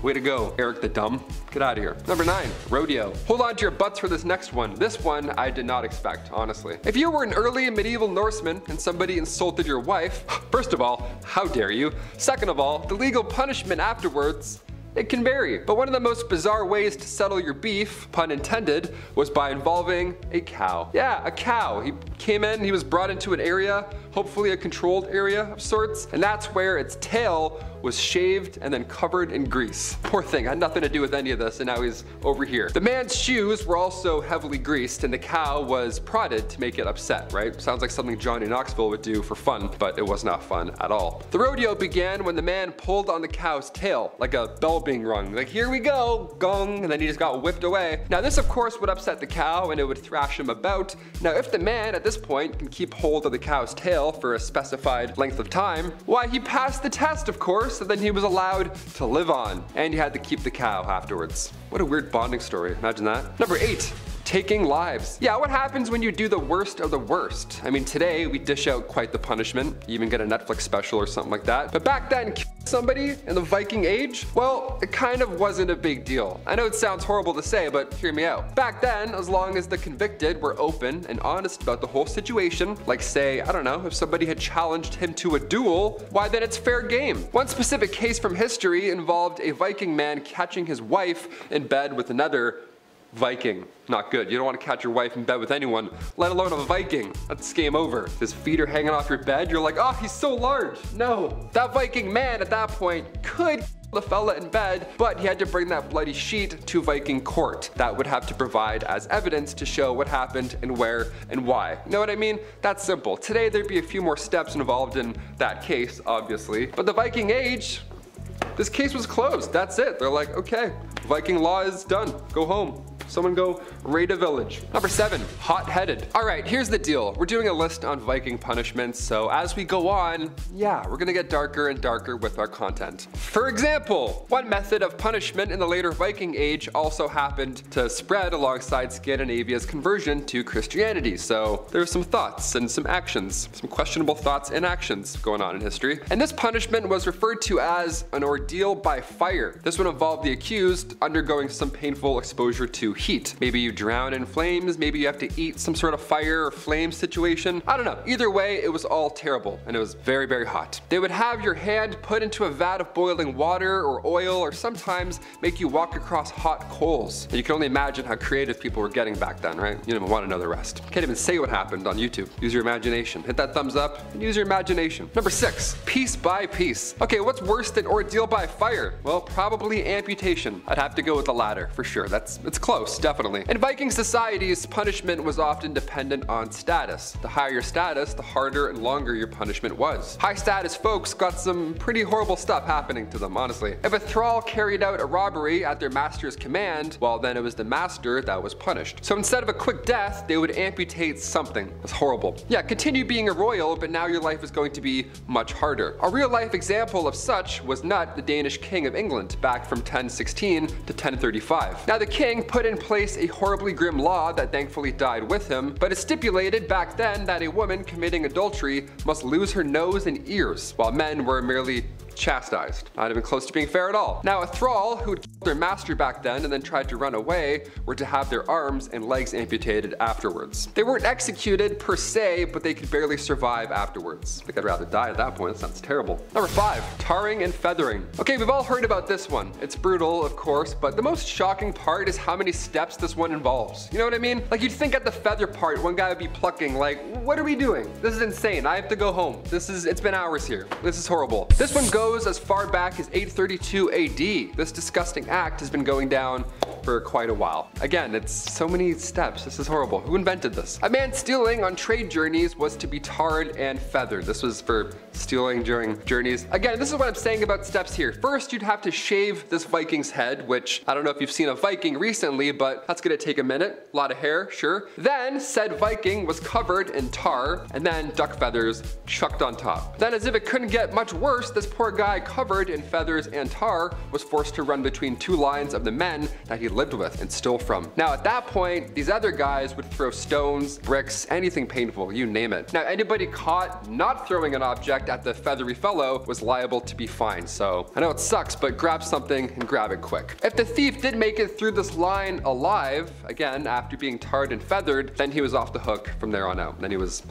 Way to go, Eric the Dumb. Get out of here. Number 9, rodeo. Hold on to your butts for this next one. This one I did not expect, honestly. If you were an early medieval Norseman and somebody insulted your wife, first of all, how dare you? Second of all, the legal punishment afterwards, it can vary, but one of the most bizarre ways to settle your beef, pun intended, was by involving a cow. Yeah, a cow. He came in, he was brought into an area, hopefully a controlled area of sorts, and that's where its tail was shaved and then covered in grease. Poor thing, had nothing to do with any of this, and now he's over here. The man's shoes were also heavily greased, and the cow was prodded to make it upset, right? Sounds like something Johnny Knoxville would do for fun, but it was not fun at all. The rodeo began when the man pulled on the cow's tail, like a bell being rung. Like, here we go, gong, and then he just got whipped away. Now this of course would upset the cow and it would thrash him about. Now if the man at this point can keep hold of the cow's tail for a specified length of time, why, he passed the test of course, and then he was allowed to live on. And he had to keep the cow afterwards. What a weird bonding story, imagine that. Number 8. Taking lives. Yeah, what happens when you do the worst of the worst? I mean, today we dish out quite the punishment. You even get a Netflix special or something like that. But back then, somebody in the Viking Age, well, it kind of wasn't a big deal. I know it sounds horrible to say, but hear me out. Back then, as long as the convicted were open and honest about the whole situation, like say, I don't know, if somebody had challenged him to a duel, why then it's fair game. One specific case from history involved a Viking man catching his wife in bed with another Viking. Not good. You don't want to catch your wife in bed with anyone, let alone a Viking. That's game over. His feet are hanging off your bed. You're like, oh, he's so large. No. That Viking man at that point could the fella in bed, but he had to bring that bloody sheet to Viking court. That would have to provide as evidence to show what happened and where and why. You know what I mean? That's simple. Today there'd be a few more steps involved in that case, obviously. But the Viking Age, this case was closed. That's it. They're like, okay, Viking law is done. Go home. Someone go raid a village. Number 7, hot-headed. All right, here's the deal. We're doing a list on Viking punishments, so as we go on, yeah, we're gonna get darker and darker with our content. For example, one method of punishment in the later Viking Age also happened to spread alongside Scandinavia's conversion to Christianity. So there's some thoughts and some actions, some questionable thoughts and actions going on in history. And this punishment was referred to as an ordeal by fire. This would involve the accused undergoing some painful exposure to heat. Maybe you drown in flames, maybe you have to eat some sort of fire or flame situation. I don't know. Either way, it was all terrible and it was very, very hot. They would have your hand put into a vat of boiling water or oil, or sometimes make you walk across hot coals. And you can only imagine how creative people were getting back then, right? You don't even want to know the rest. Can't even say what happened on YouTube. Use your imagination. Hit that thumbs up and use your imagination. Number 6, piece by piece. Okay, what's worse than ordeal by fire? Well, probably amputation. I'd have to go with the latter for sure. It's close. Definitely. In Viking societies, punishment was often dependent on status. The higher your status, the harder and longer your punishment was. High status folks got some pretty horrible stuff happening to them, honestly. If a thrall carried out a robbery at their master's command, well then it was the master that was punished. So instead of a quick death, they would amputate something. That's horrible. Yeah, continue being a royal, but now your life is going to be much harder. A real life example of such was Nut, the Danish king of England, back from 1016 to 1035. Now the king put in place a horribly grim law that thankfully died with him, but it stipulated back then that a woman committing adultery must lose her nose and ears, while men were merely chastised. Not even close to being fair at all. Now, a thrall who had killed their master back then and then tried to run away were to have their arms and legs amputated afterwards. They weren't executed per se, but they could barely survive afterwards. I think I'd rather die at that point. That sounds terrible. Number 5, tarring and feathering. Okay, we've all heard about this one. It's brutal, of course, but the most shocking part is how many steps this one involves. You know what I mean? Like, you'd think at the feather part, one guy would be plucking, like, what are we doing? This is insane. I have to go home. It's been hours here. This is horrible. This one goes as far back as 832 AD. This disgusting act has been going down for quite a while. Again, it's so many steps. This is horrible. Who invented this? A man stealing on trade journeys was to be tarred and feathered. This was for stealing during journeys. Again, this is what I'm saying about steps here. First, you'd have to shave this Viking's head, which I don't know if you've seen a Viking recently, but that's gonna take a minute. A lot of hair, sure. Then said Viking was covered in tar and then duck feathers chucked on top. Then, as if it couldn't get much worse, this poor guy covered in feathers and tar was forced to run between two lines of the men that he lived with and stole from. Now, at that point, these other guys would throw stones, bricks, anything painful, you name it. Now, anybody caught not throwing an object at the feathery fellow was liable to be fined. So I know it sucks, but grab something and grab it quick. If the thief did make it through this line alive, again, after being tarred and feathered, then he was off the hook from there on out. Then he was,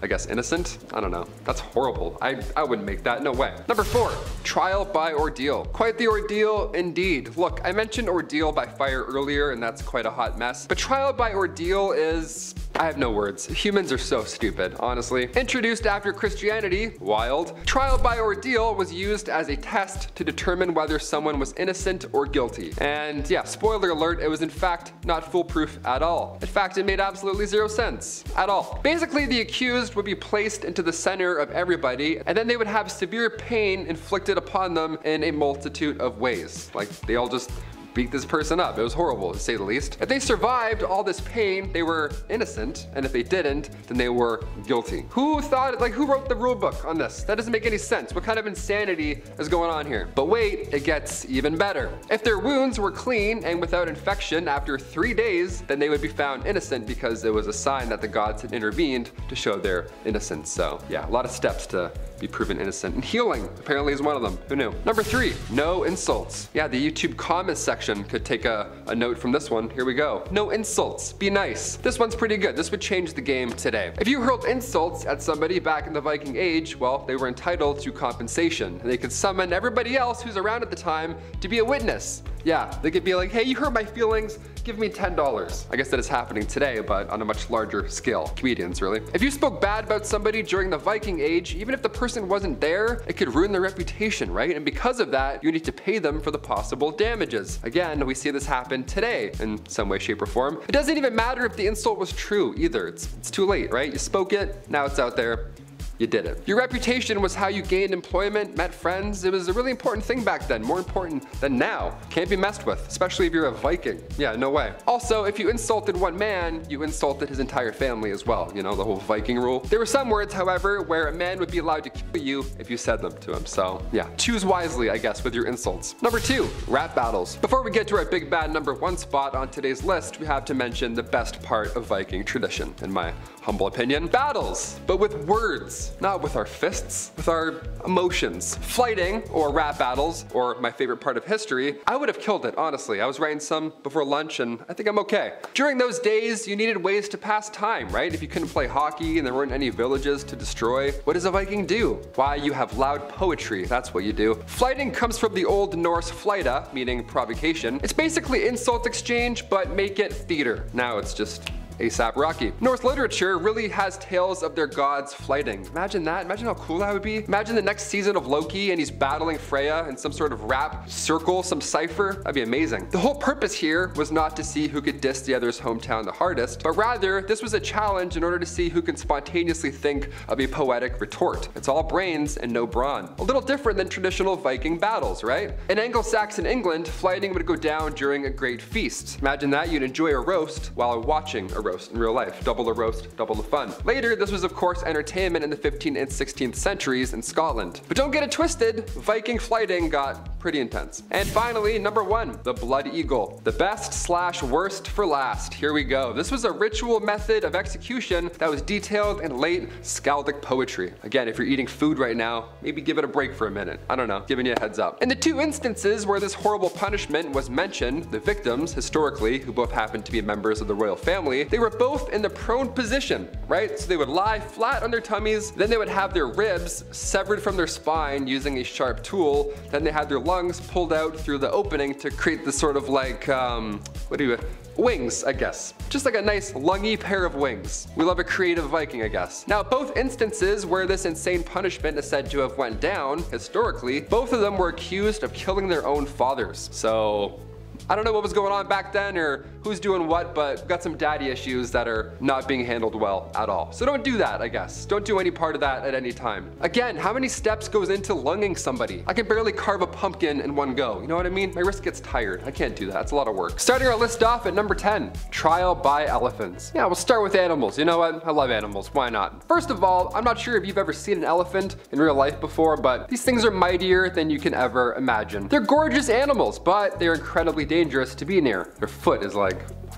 I guess, innocent? I don't know. That's horrible. I wouldn't make that, no way. Number 4, trial by ordeal. Quite the ordeal indeed. Look, I mentioned ordeal by fire earlier, and that's quite a hot mess. But trial by ordeal is, I have no words. Humans are so stupid, honestly. Introduced after Christianity, wild. Trial by ordeal was used as a test to determine whether someone was innocent or guilty. And yeah, spoiler alert, it was in fact not foolproof at all. In fact, it made absolutely zero sense at all. Basically, the accused would be placed into the center of everybody, and then they would have severe pain inflicted upon them in a multitude of ways. Like, they all just beat this person up. It was horrible, to say the least. If they survived all this pain, they were innocent, and if they didn't, then they were guilty. Who thought, like, who wrote the rule book on this? That doesn't make any sense. What kind of insanity is going on here? But wait, it gets even better. If their wounds were clean and without infection after 3 days, then they would be found innocent because it was a sign that the gods had intervened to show their innocence. So yeah, a lot of steps to be proven innocent. And healing apparently is one of them. Who knew? Number 3, no insults. Yeah, the YouTube comments section could take a note from this one. Here we go. No insults. Be nice. This one's pretty good. This would change the game today. If you hurled insults at somebody back in the Viking Age, well, they were entitled to compensation. And they could summon everybody else who's around at the time to be a witness. Yeah, they could be like, hey, you hurt my feelings, give me $10. I guess that is happening today, but on a much larger scale. Comedians, really. If you spoke bad about somebody during the Viking Age, even if the person wasn't there, it could ruin their reputation, right? And because of that, you need to pay them for the possible damages. Again, we see this happen today in some way, shape, or form. It doesn't even matter if the insult was true either. It's too late, right? You spoke it, now it's out there. You did it. Your reputation was how you gained employment, met friends. It was a really important thing back then, more important than now. Can't be messed with, especially if you're a Viking. Yeah, no way. Also, if you insulted one man, you insulted his entire family as well. You know, the whole Viking rule. There were some words, however, where a man would be allowed to kill you if you said them to him. So yeah, choose wisely, I guess, with your insults. Number 2, rap battles. Before we get to our big bad number 1 spot on today's list, we have to mention the best part of Viking tradition, in my humble opinion. Battles, but with words. Not with our fists, with our emotions. Flighting, or rap battles, or my favorite part of history, I would have killed it, honestly. I was writing some before lunch and I think I'm okay. During those days, you needed ways to pass time, right? If you couldn't play hockey and there weren't any villages to destroy, what does a Viking do? Why, you have loud poetry, that's what you do. Flighting comes from the Old Norse flyta, meaning provocation. It's basically insult exchange, but make it theater. Now it's just ASAP Rocky. Norse literature really has tales of their gods fighting. Imagine that. Imagine how cool that would be. Imagine the next season of Loki and he's battling Freya in some sort of rap circle, some cipher. That'd be amazing. The whole purpose here was not to see who could diss the other's hometown the hardest, but rather this was a challenge in order to see who can spontaneously think of a poetic retort. It's all brains and no brawn. A little different than traditional Viking battles, right? In Anglo-Saxon England, fighting would go down during a great feast. Imagine that, you'd enjoy a roast while watching a roast in real life. Double the roast, double the fun. Later, this was of course entertainment in the 15th and 16th centuries in Scotland. But don't get it twisted, Viking fighting got pretty intense. And finally, number 1, the blood eagle. The best/worst for last. Here we go. This was a ritual method of execution that was detailed in late skaldic poetry. Again, if you're eating food right now, maybe give it a break for a minute. I don't know, giving you a heads up. In the 2 instances where this horrible punishment was mentioned, the victims, historically, who both happened to be members of the royal family, they were both in the prone position, right? So they would lie flat on their tummies, then they would have their ribs severed from their spine using a sharp tool, then they had their lungs pulled out through the opening to create this sort of like, wings, I guess. Just like a nice lungy pair of wings. We love a creative Viking, I guess. Now, both instances where this insane punishment is said to have went down, historically, both of them were accused of killing their own fathers. So, I don't know what was going on back then or who's doing what, but we've got some daddy issues that are not being handled well at all. So don't do that, I guess. Don't do any part of that at any time. Again, how many steps goes into lunging somebody? I can barely carve a pumpkin in one go. You know what I mean? My wrist gets tired. I can't do that. It's a lot of work. Starting our list off at number 10, trial by elephants. Yeah, we'll start with animals. You know what? I love animals. Why not? First of all, I'm not sure if you've ever seen an elephant in real life before, but these things are mightier than you can ever imagine. They're gorgeous animals, but they're incredibly dangerous to be near. Their foot is like,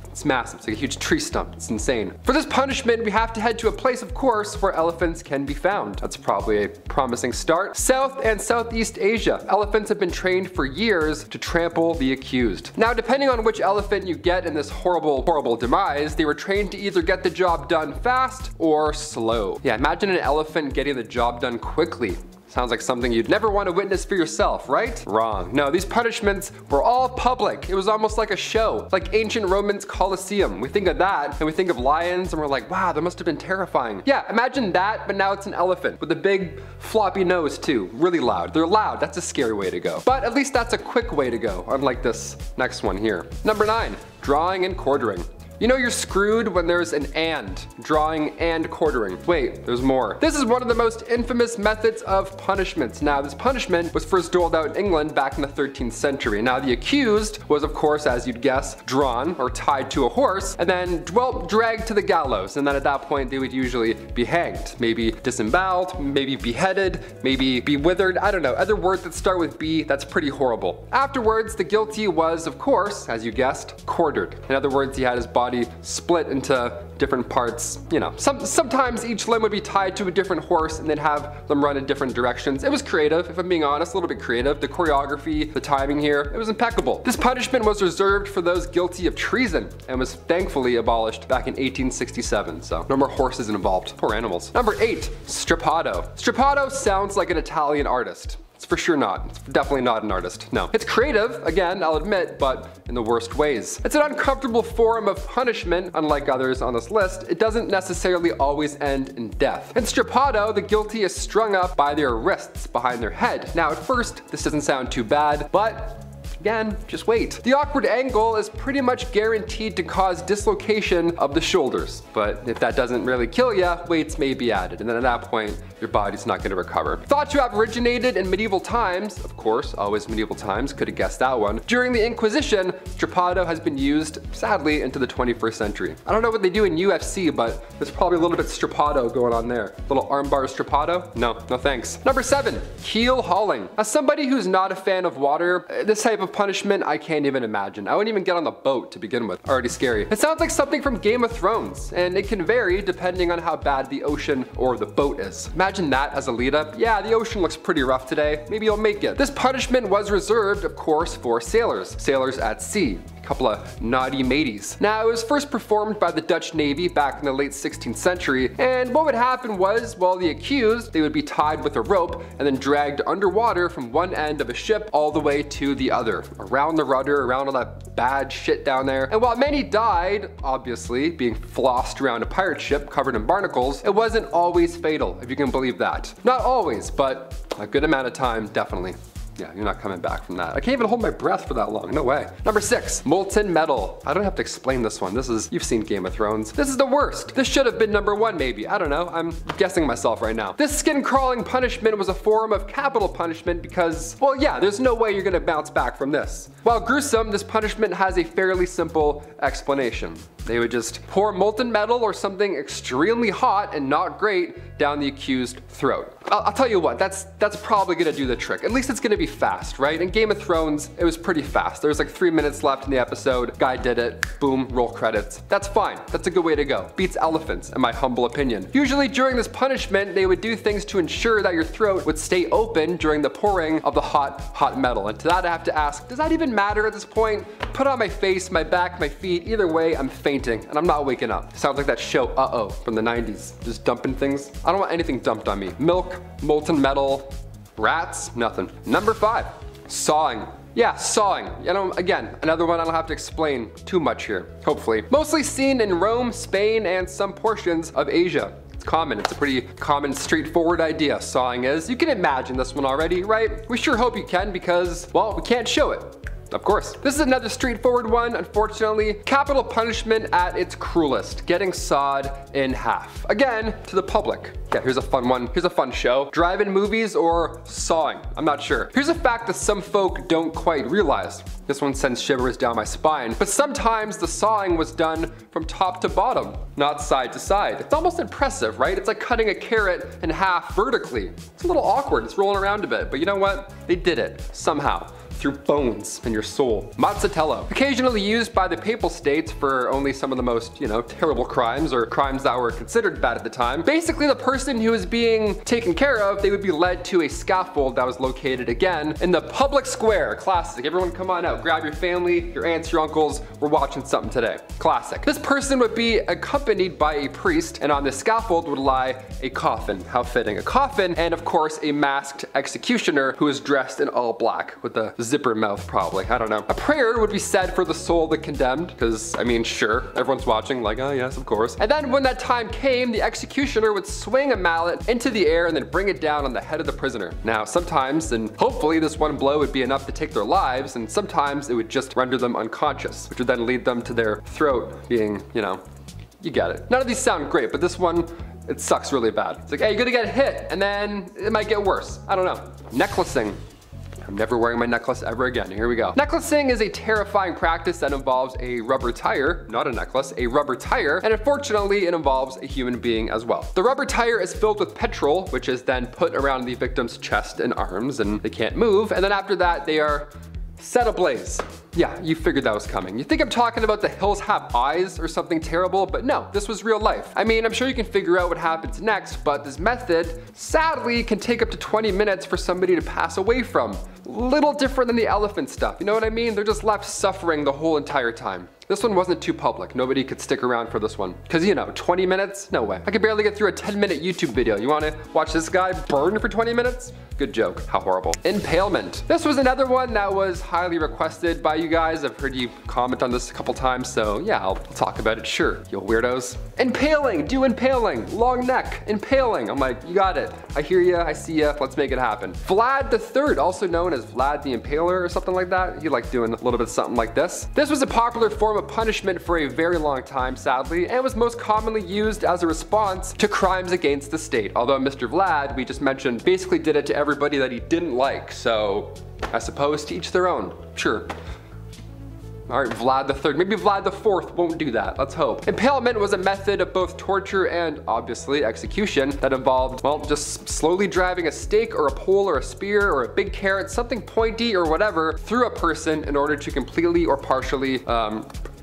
it's massive. It's like a huge tree stump. It's insane. For this punishment, we have to head to a place, of course, where elephants can be found. That's probably a promising start. South and Southeast Asia. Elephants have been trained for years to trample the accused. Now, depending on which elephant you get in this horrible, horrible demise, they were trained to either get the job done fast or slow. Yeah, imagine an elephant getting the job done quickly. Sounds like something you'd never want to witness for yourself, right? Wrong. No, these punishments were all public. It was almost like a show, like ancient Romans Colosseum. We think of that and we think of lions and we're like, wow, that must have been terrifying. Yeah, imagine that, but now it's an elephant with a big floppy nose too. Really loud. They're loud. That's a scary way to go. But at least that's a quick way to go, unlike this next one here. Number 9, drawing and quartering. You know you're screwed when there's an and, drawing and quartering. Wait, there's more. This is one of the most infamous methods of punishments. Now, this punishment was first doled out in England back in the 13th century. Now, the accused was, of course, as you'd guess, drawn or tied to a horse and then dragged to the gallows. And then at that point, they would usually be hanged, maybe disemboweled, maybe beheaded, maybe be withered. I don't know, other words that start with B, that's pretty horrible. Afterwards, the guilty was, of course, as you guessed, quartered. In other words, he had his body split into different parts. You know, sometimes each limb would be tied to a different horse and they'd have them run in different directions. It was creative, if I'm being honest, a little bit creative. The choreography, the timing here, it was impeccable. This punishment was reserved for those guilty of treason and was thankfully abolished back in 1867. So no more horses involved. Poor animals. Number 8, strappado. Strappado sounds like an Italian artist. It's for sure not. It's definitely not an artist. No. It's creative, again, I'll admit, but in the worst ways. It's an uncomfortable form of punishment. Unlike others on this list, it doesn't necessarily always end in death. In strappado, the guilty is strung up by their wrists behind their head. Now, at first, this doesn't sound too bad, but again, just wait. The awkward angle is pretty much guaranteed to cause dislocation of the shoulders. But if that doesn't really kill ya, weights may be added. And then at that point, your body's not gonna recover. Thought to have originated in medieval times, of course, always medieval times, could have guessed that one. During the Inquisition, strappado has been used, sadly, into the 21st century. I don't know what they do in UFC, but there's probably a little bit strappado going on there. Little armbar strappado? No thanks. Number 7, keel hauling. As somebody who's not a fan of water, this type of punishment I can't even imagine. I wouldn't even get on the boat to begin with. Already scary. It sounds like something from Game of Thrones, and it can vary depending on how bad the ocean or the boat is. Imagine that as a lead up. Yeah, the ocean looks pretty rough today. Maybe you'll make it. This punishment was reserved, of course, for sailors at sea. Couple of naughty mateys. Now, it was first performed by the Dutch Navy back in the late 16th century, and what would happen was, well, the accused, they would be tied with a rope and then dragged underwater from one end of a ship all the way to the other, around the rudder, around all that bad shit down there. And while many died, obviously, being flossed around a pirate ship covered in barnacles, it wasn't always fatal, if you can believe that. Not always, but a good amount of time, definitely. Yeah, you're not coming back from that. I can't even hold my breath for that long, no way. Number 6, molten metal. I don't have to explain this one. You've seen Game of Thrones. This is the worst. This should have been number 1 maybe, I don't know. I'm guessing myself right now. This skin crawling punishment was a form of capital punishment because, well yeah, there's no way you're gonna bounce back from this. While gruesome, this punishment has a fairly simple explanation. They would just pour molten metal or something extremely hot and not great down the accused throat. I'll tell you what, that's probably gonna do the trick. At least it's gonna be fast, right? In Game of Thrones, it was pretty fast. There was like 3 minutes left in the episode. Guy did it, boom, roll credits. That's fine, that's a good way to go. Beats elephants, in my humble opinion. Usually during this punishment, they would do things to ensure that your throat would stay open during the pouring of the hot metal. And to that I have to ask, does that even matter at this point? Put on my face, my back, my feet, either way, I'm fainting and I'm not waking up. Sounds like that show Uh-Oh from the 90s. Just dumping things. I don't want anything dumped on me. Milk, molten metal, rats, nothing. Number 5, sawing. Yeah, sawing. You know, again, another one I don't have to explain too much here, hopefully. Mostly seen in Rome, Spain, and some portions of Asia. It's common, it's a pretty common, straightforward idea, sawing is. You can imagine this one already, right? We sure hope you can because, well, we can't show it. Of course. This is another straightforward one, unfortunately. Capital punishment at its cruelest, getting sawed in half. Again, to the public. Yeah, here's a fun one. Here's a fun show. Drive-in movies or sawing? I'm not sure. Here's a fact that some folk don't quite realize. This one sends shivers down my spine. But sometimes the sawing was done from top to bottom, not side to side. It's almost impressive, right? It's like cutting a carrot in half vertically. It's a little awkward. It's rolling around a bit, but you know what? They did it somehow. Through bones in your soul. Mazzatello. Occasionally used by the Papal States for only some of the most, terrible crimes or crimes that were considered bad at the time. Basically, the person who was being taken care of, they would be led to a scaffold that was located again in the public square. Classic. Everyone come on out. Grab your family, your aunts, your uncles. We're watching something today. Classic. This person would be accompanied by a priest, and on the scaffold would lie a coffin. How fitting. A coffin, and of course, a masked executioner who is dressed in all black with a zipper mouth, probably. I don't know. A prayer would be said for the soul of the condemned, because, I mean, sure, everyone's watching, like, oh yes, of course. And then when that time came, the executioner would swing a mallet into the air and then bring it down on the head of the prisoner. Now, sometimes, and hopefully this one blow would be enough to take their lives, and sometimes it would just render them unconscious, which would then lead them to their throat being, you get it. None of these sound great, but this one, it sucks really bad. It's like, hey, you're gonna get hit, and then it might get worse. I don't know. Necklacing. I'm never wearing my necklace ever again. Here we go. Necklacing is a terrifying practice that involves a rubber tire, not a necklace, a rubber tire, and unfortunately it involves a human being as well. The rubber tire is filled with petrol, which is then put around the victim's chest and arms, and they can't move, and then after that they are set ablaze. Yeah, you figured that was coming. You think I'm talking about The Hills Have Eyes or something terrible, but no, this was real life. I mean, I'm sure you can figure out what happens next, but this method, sadly, can take up to 20 minutes for somebody to pass away from. Little different than the elephant stuff, you know what I mean? They're just left suffering the whole entire time. This one wasn't too public. Nobody could stick around for this one. Cause 20 minutes? No way. I could barely get through a 10-minute YouTube video. You wanna watch this guy burn for 20 minutes? Good joke, how horrible. Impalement. This was another one that was highly requested by you guys. I've heard you comment on this a couple times, so yeah, I'll talk about it, sure, you weirdos. Impaling, do impaling, long neck, impaling. I'm like, you got it. I hear ya, I see ya, let's make it happen. Vlad III, also known as Vlad the Impaler or something like that. He liked doing a little bit something like this. This was a popular form of punishment for a very long time, sadly, and was most commonly used as a response to crimes against the state. Although Mr. Vlad, we just mentioned, basically did it to everybody that he didn't like, so I suppose to each their own, sure. All right, Vlad III. Maybe Vlad IV won't do that, let's hope. Impalement was a method of both torture and, obviously, execution that involved, well, just slowly driving a stake or a pole or a spear or a big carrot, something pointy or whatever, through a person in order to completely or partially,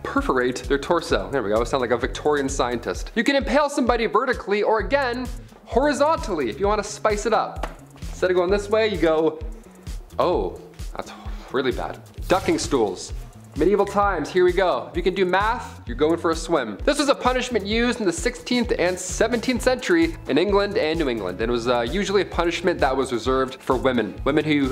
perforate their torso. There we go, I sound like a Victorian scientist. You can impale somebody vertically or, again, horizontally if you want to spice it up. Instead of going this way, you go, oh, that's really bad. Ducking stools. Medieval times, here we go. If you can do math, you're going for a swim. This was a punishment used in the 16th and 17th century in England and New England. And it was usually a punishment that was reserved for women. Women who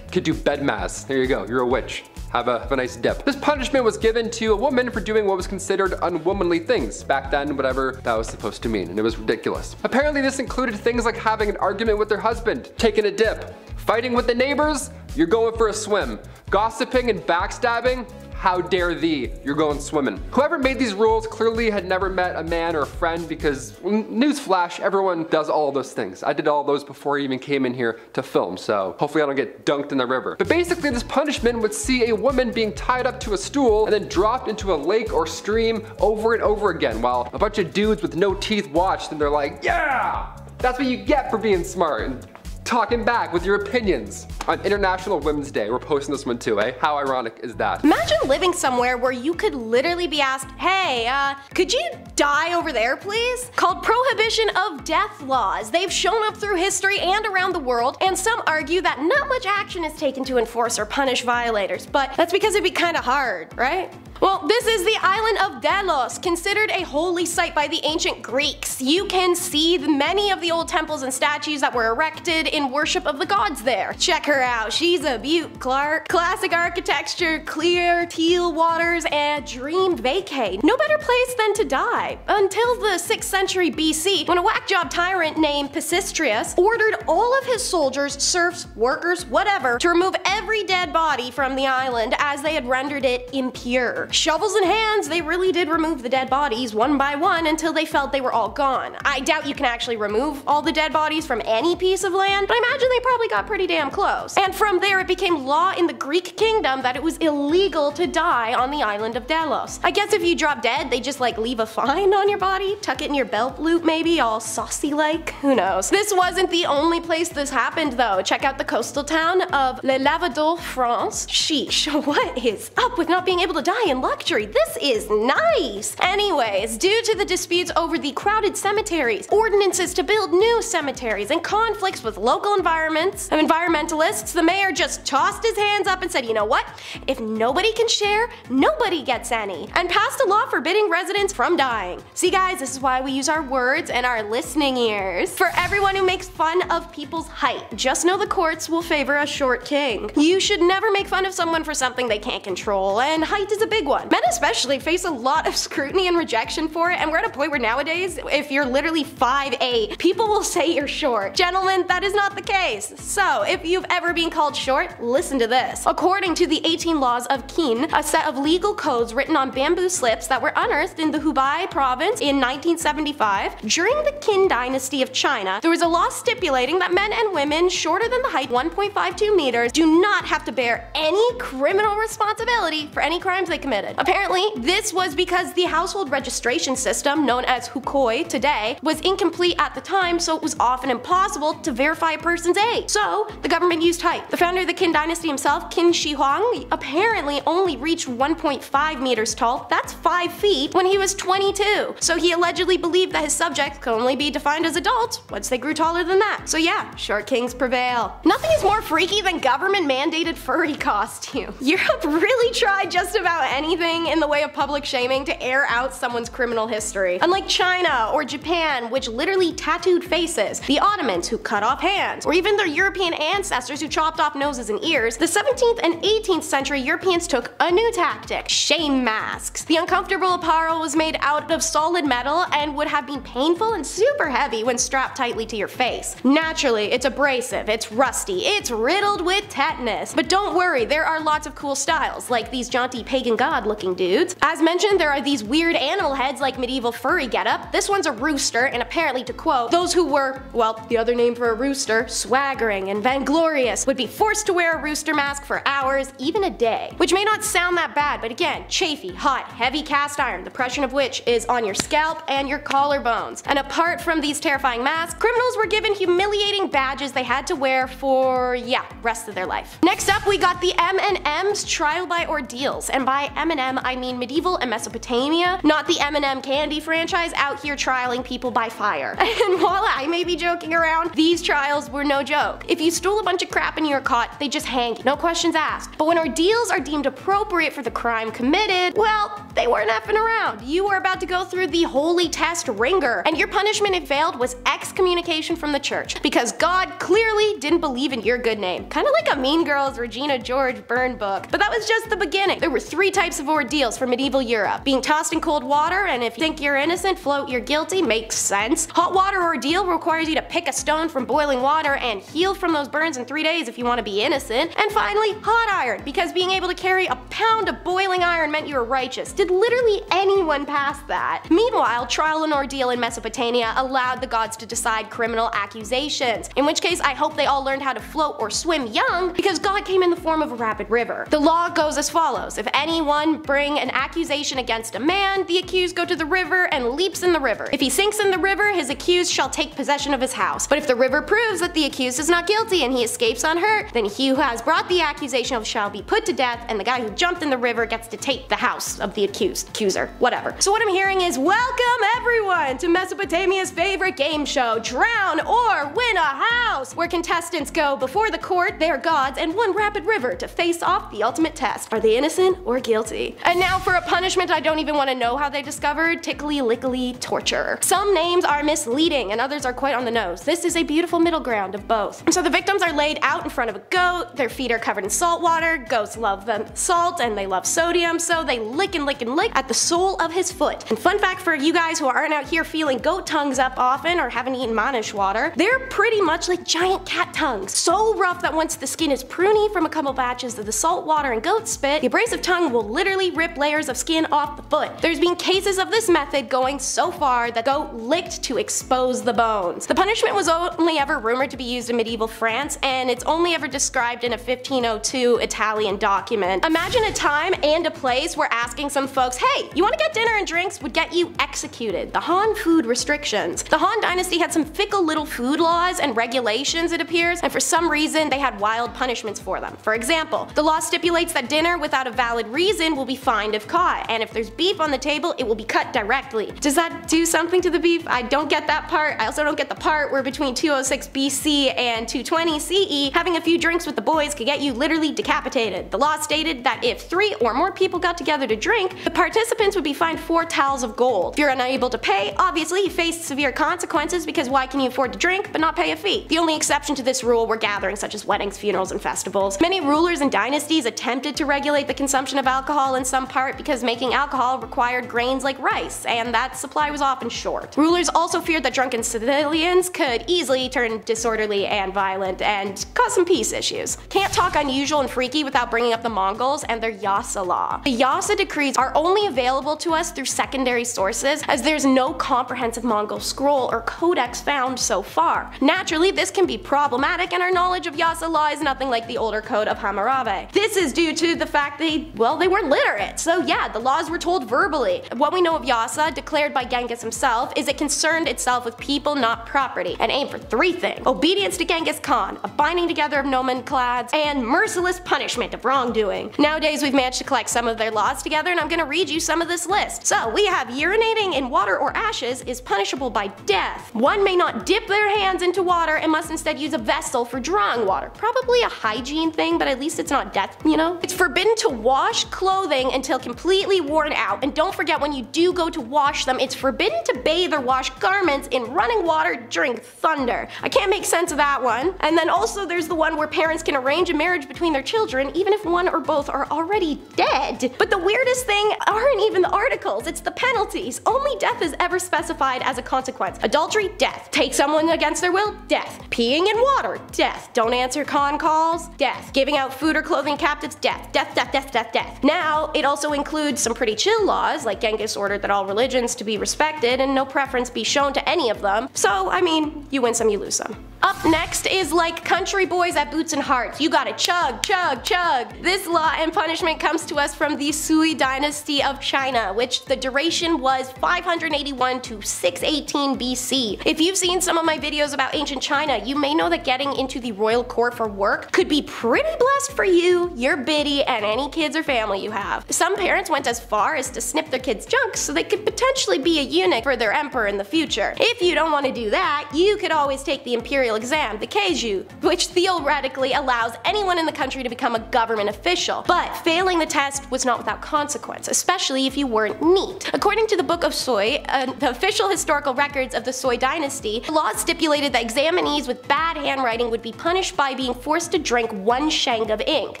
could do bed maths. There you go, you're a witch. Have a nice dip. This punishment was given to a woman for doing what was considered unwomanly things. Back then, whatever that was supposed to mean, and it was ridiculous. Apparently this included things like having an argument with their husband, taking a dip, fighting with the neighbors, you're going for a swim, gossiping and backstabbing, how dare thee, you're going swimming. Whoever made these rules clearly had never met a man or a friend, because newsflash, everyone does all those things. I did all those before I even came in here to film, so hopefully I don't get dunked in the river. But basically this punishment would see a woman being tied up to a stool and then dropped into a lake or stream over and over again, while a bunch of dudes with no teeth watched and they're like, yeah, that's what you get for being smart and talking back with your opinions. On International Women's Day, we're posting this one too, eh? How ironic is that? Imagine living somewhere where you could literally be asked, hey, could you die over there please? Called prohibition of death laws. They've shown up through history and around the world, and some argue that not much action is taken to enforce or punish violators, but that's because it'd be kinda hard, right? Well, this is the island of Delos, considered a holy site by the ancient Greeks. You can see many of the old temples and statues that were erected in worship of the gods there. Check her out, she's a beaut, Clark. Classic architecture, clear teal waters, and dream vacay. No better place than to die. Until the 6th century BC, when a whack-job tyrant named Pisistratus ordered all of his soldiers, serfs, workers, whatever, to remove every dead body from the island as they had rendered it impure. Shovels in hands, they really did remove the dead bodies one by one until they felt they were all gone. I doubt you can actually remove all the dead bodies from any piece of land, but I imagine they probably got pretty damn close. And from there it became law in the Greek kingdom that it was illegal to die on the island of Delos. I guess if you drop dead, they just like leave a fine on your body, tuck it in your belt loop maybe, all saucy like, who knows. This wasn't the only place this happened though. Check out the coastal town of Le Lavador, France. Sheesh, what is up with not being able to die in luxury? This is nice! Anyways, due to the disputes over the crowded cemeteries, ordinances to build new cemeteries, and conflicts with local environmentalists, the mayor just tossed his hands up and said, you know what? If nobody can share, nobody gets any, and passed a law forbidding residents from dying. See guys, this is why we use our words and our listening ears. For everyone who makes fun of people's height, just know the courts will favor a short king. You should never make fun of someone for something they can't control, and height is a big one. Men especially face a lot of scrutiny and rejection for it, and we're at a point where nowadays, if you're literally 5'8", people will say you're short. Gentlemen, that is not the case. So, if you've ever been called short, listen to this. According to the 18 Laws of Qin, a set of legal codes written on bamboo slips that were unearthed in the Hubei province in 1975, during the Qin dynasty of China, there was a law stipulating that men and women shorter than the height 1.52 meters do not have to bear any criminal responsibility for any crimes they committed. Apparently, this was because the household registration system, known as hukoi today, was incomplete at the time, so it was often impossible to verify a person's age. So, the government used height. The founder of the Qin dynasty himself, Qin Shi Huang, apparently only reached 1.5 meters tall, that's 5 feet, when he was 22. So he allegedly believed that his subjects could only be defined as adults once they grew taller than that. So yeah, short kings prevail. Nothing is more freaky than government-mandated furry costume. Europe really tried just about anything in the way of public shaming to air out someone's criminal history. Unlike China or Japan, which literally tattooed faces, the Ottomans who cut off hands, or even their European ancestors who chopped off noses and ears, the 17th and 18th century Europeans took a new tactic: shame masks. The uncomfortable apparel was made out of solid metal and would have been painful and super heavy when strapped tightly to your face. Naturally, it's abrasive, it's rusty, it's riddled with tetanus. But don't worry, there are lots of cool styles, like these jaunty pagan god looking dudes. As mentioned, there are these weird animal heads like medieval furry getup. This one's a rooster, and apparently, to quote, those who were, well, the other name for a rooster, swaggering and vainglorious, would be forced to wear a rooster mask for hours, even a day. Which may not sound that bad, but again, chafy, hot, heavy cast iron, the pressure of which is on your scalp and your collarbones. And apart from these terrifying masks, criminals were given humiliating badges they had to wear for, yeah, rest of their life. Next up, we got the M&M's trial by ordeals, and by M&M I mean medieval and Mesopotamia, not the M&M candy franchise out here trialing people by fire. And while I may be joking around, these trials were no joke. If you stole a bunch of crap and you were caught, they just hang you, no questions asked. But when ordeals are deemed appropriate for the crime committed, well, they weren't effing around. You were about to go through the holy test ringer, and your punishment if failed was excommunication from the church, because God clearly didn't believe in your good name. Kinda like a Mean Girls Regina George burn book. But that was just the beginning. There were 3 types types of ordeals for medieval Europe. Being tossed in cold water, and if you think you're innocent, float you're guilty, makes sense. Hot water ordeal requires you to pick a stone from boiling water and heal from those burns in 3 days if you want to be innocent. And finally, hot iron, because being able to carry a pound of boiling iron meant you were righteous. Did literally anyone pass that? Meanwhile, trial and ordeal in Mesopotamia allowed the gods to decide criminal accusations, in which case I hope they all learned how to float or swim young, because God came in the form of a rapid river. The law goes as follows: if anyone bring an accusation against a man, the accused go to the river and leaps in the river. If he sinks in the river, his accused shall take possession of his house. But if the river proves that the accused is not guilty and he escapes unhurt, then he who has brought the accusation shall be put to death, and the guy who jumped in the river gets to take the house of the accuser, whatever. So what I'm hearing is, welcome everyone to Mesopotamia's favorite game show, Drown or Win a House, where contestants go before the court, their gods, and one rapid river to face off the ultimate test. Are they innocent or guilty? And now for a punishment I don't even want to know how they discovered: tickly lickly torture. Some names are misleading and others are quite on the nose. This is a beautiful middle ground of both. So the victims are laid out in front of a goat, their feet are covered in salt water. Goats love them salt and they love sodium, so they lick and lick and lick at the sole of his foot. And fun fact for you guys who aren't out here feeling goat tongues up often or haven't eaten manish water, they're pretty much like giant cat tongues. So rough that once the skin is pruny from a couple batches of the salt water and goat spit, the abrasive tongue will literally rip layers of skin off the foot. There's been cases of this method going so far that goat licked to expose the bones. The punishment was only ever rumored to be used in medieval France, and it's only ever described in a 1502 Italian document. Imagine a time and a place where asking some folks, hey, you want to get dinner and drinks, would get you executed. The Han food restrictions. The Han dynasty had some fickle little food laws and regulations, it appears, and for some reason they had wild punishments for them. For example, the law stipulates that dinner without a valid reason will be fined if caught, and if there's beef on the table, it will be cut directly. Does that do something to the beef? I don't get that part. I also don't get the part where between 206 BC and 220 CE, having a few drinks with the boys could get you literally decapitated. The law stated that if 3 or more people got together to drink, the participants would be fined 4 tals of gold. If you're unable to pay, obviously you face severe consequences, because why can you afford to drink but not pay a fee? The only exception to this rule were gatherings such as weddings, funerals, and festivals. Many rulers and dynasties attempted to regulate the consumption of alcohol, in some part because making alcohol required grains like rice, and that supply was often short. Rulers also feared that drunken civilians could easily turn disorderly and violent and cause some peace issues. Can't talk unusual and freaky without bringing up the Mongols and their Yasa law. The Yasa decrees are only available to us through secondary sources, as there's no comprehensive Mongol scroll or codex found so far. Naturally, this can be problematic, and our knowledge of Yasa law is nothing like the older code of Hammurabi. This is due to the fact they weren't literate, so yeah, the laws were told verbally. What we know of Yasa, declared by Genghis himself, is it concerned itself with people, not property, and aimed for 3 things: obedience to Genghis Khan, a binding together of nomenclats, and merciless punishment of wrongdoing. Nowadays we've managed to collect some of their laws together, and I'm gonna read you some of this list. So we have urinating in water or ashes is punishable by death. One may not dip their hands into water and must instead use a vessel for drawing water. Probably a hygiene thing, but at least it's not death, you know? It's forbidden to wash clothing until completely worn out, and don't forget when you do go to wash them, it's forbidden to bathe or wash garments in running water during thunder. I can't make sense of that one. And then also there's the one where parents can arrange a marriage between their children even if one or both are already dead. But the weirdest thing aren't even the articles, it's the penalties. Only death is ever specified as a consequence. Adultery, death. Take someone against their will, death. Peeing in water, death. Don't answer con calls, death. Giving out food or clothing to captives, death. Death, death, death, death, death. Now, it also includes some pretty chill laws, like Genghis ordered that all religions to be respected and no preference be shown to any of them. So, I mean, you win some, you lose some. Up next is like country boys at Boots and Hearts. You gotta chug, chug, chug. This law and punishment comes to us from the Sui dynasty of China, which the duration was 581 to 618 BC. If you've seen some of my videos about ancient China, you may know that getting into the royal court for work could be pretty blessed for you, your biddy, and any kids or family you have. Some parents went as far as to snip their kids' junk so they could potentially be a eunuch for their emperor in the future. If you don't want to do that, you could always take the imperial exam, the Keiju, which theoretically allows anyone in the country to become a government official. But failing the test was not without consequence, especially if you weren't neat. According to the Book of Soi, the official historical records of the Soi dynasty, the laws stipulated that examinees with bad handwriting would be punished by being forced to drink 1 sheng of ink,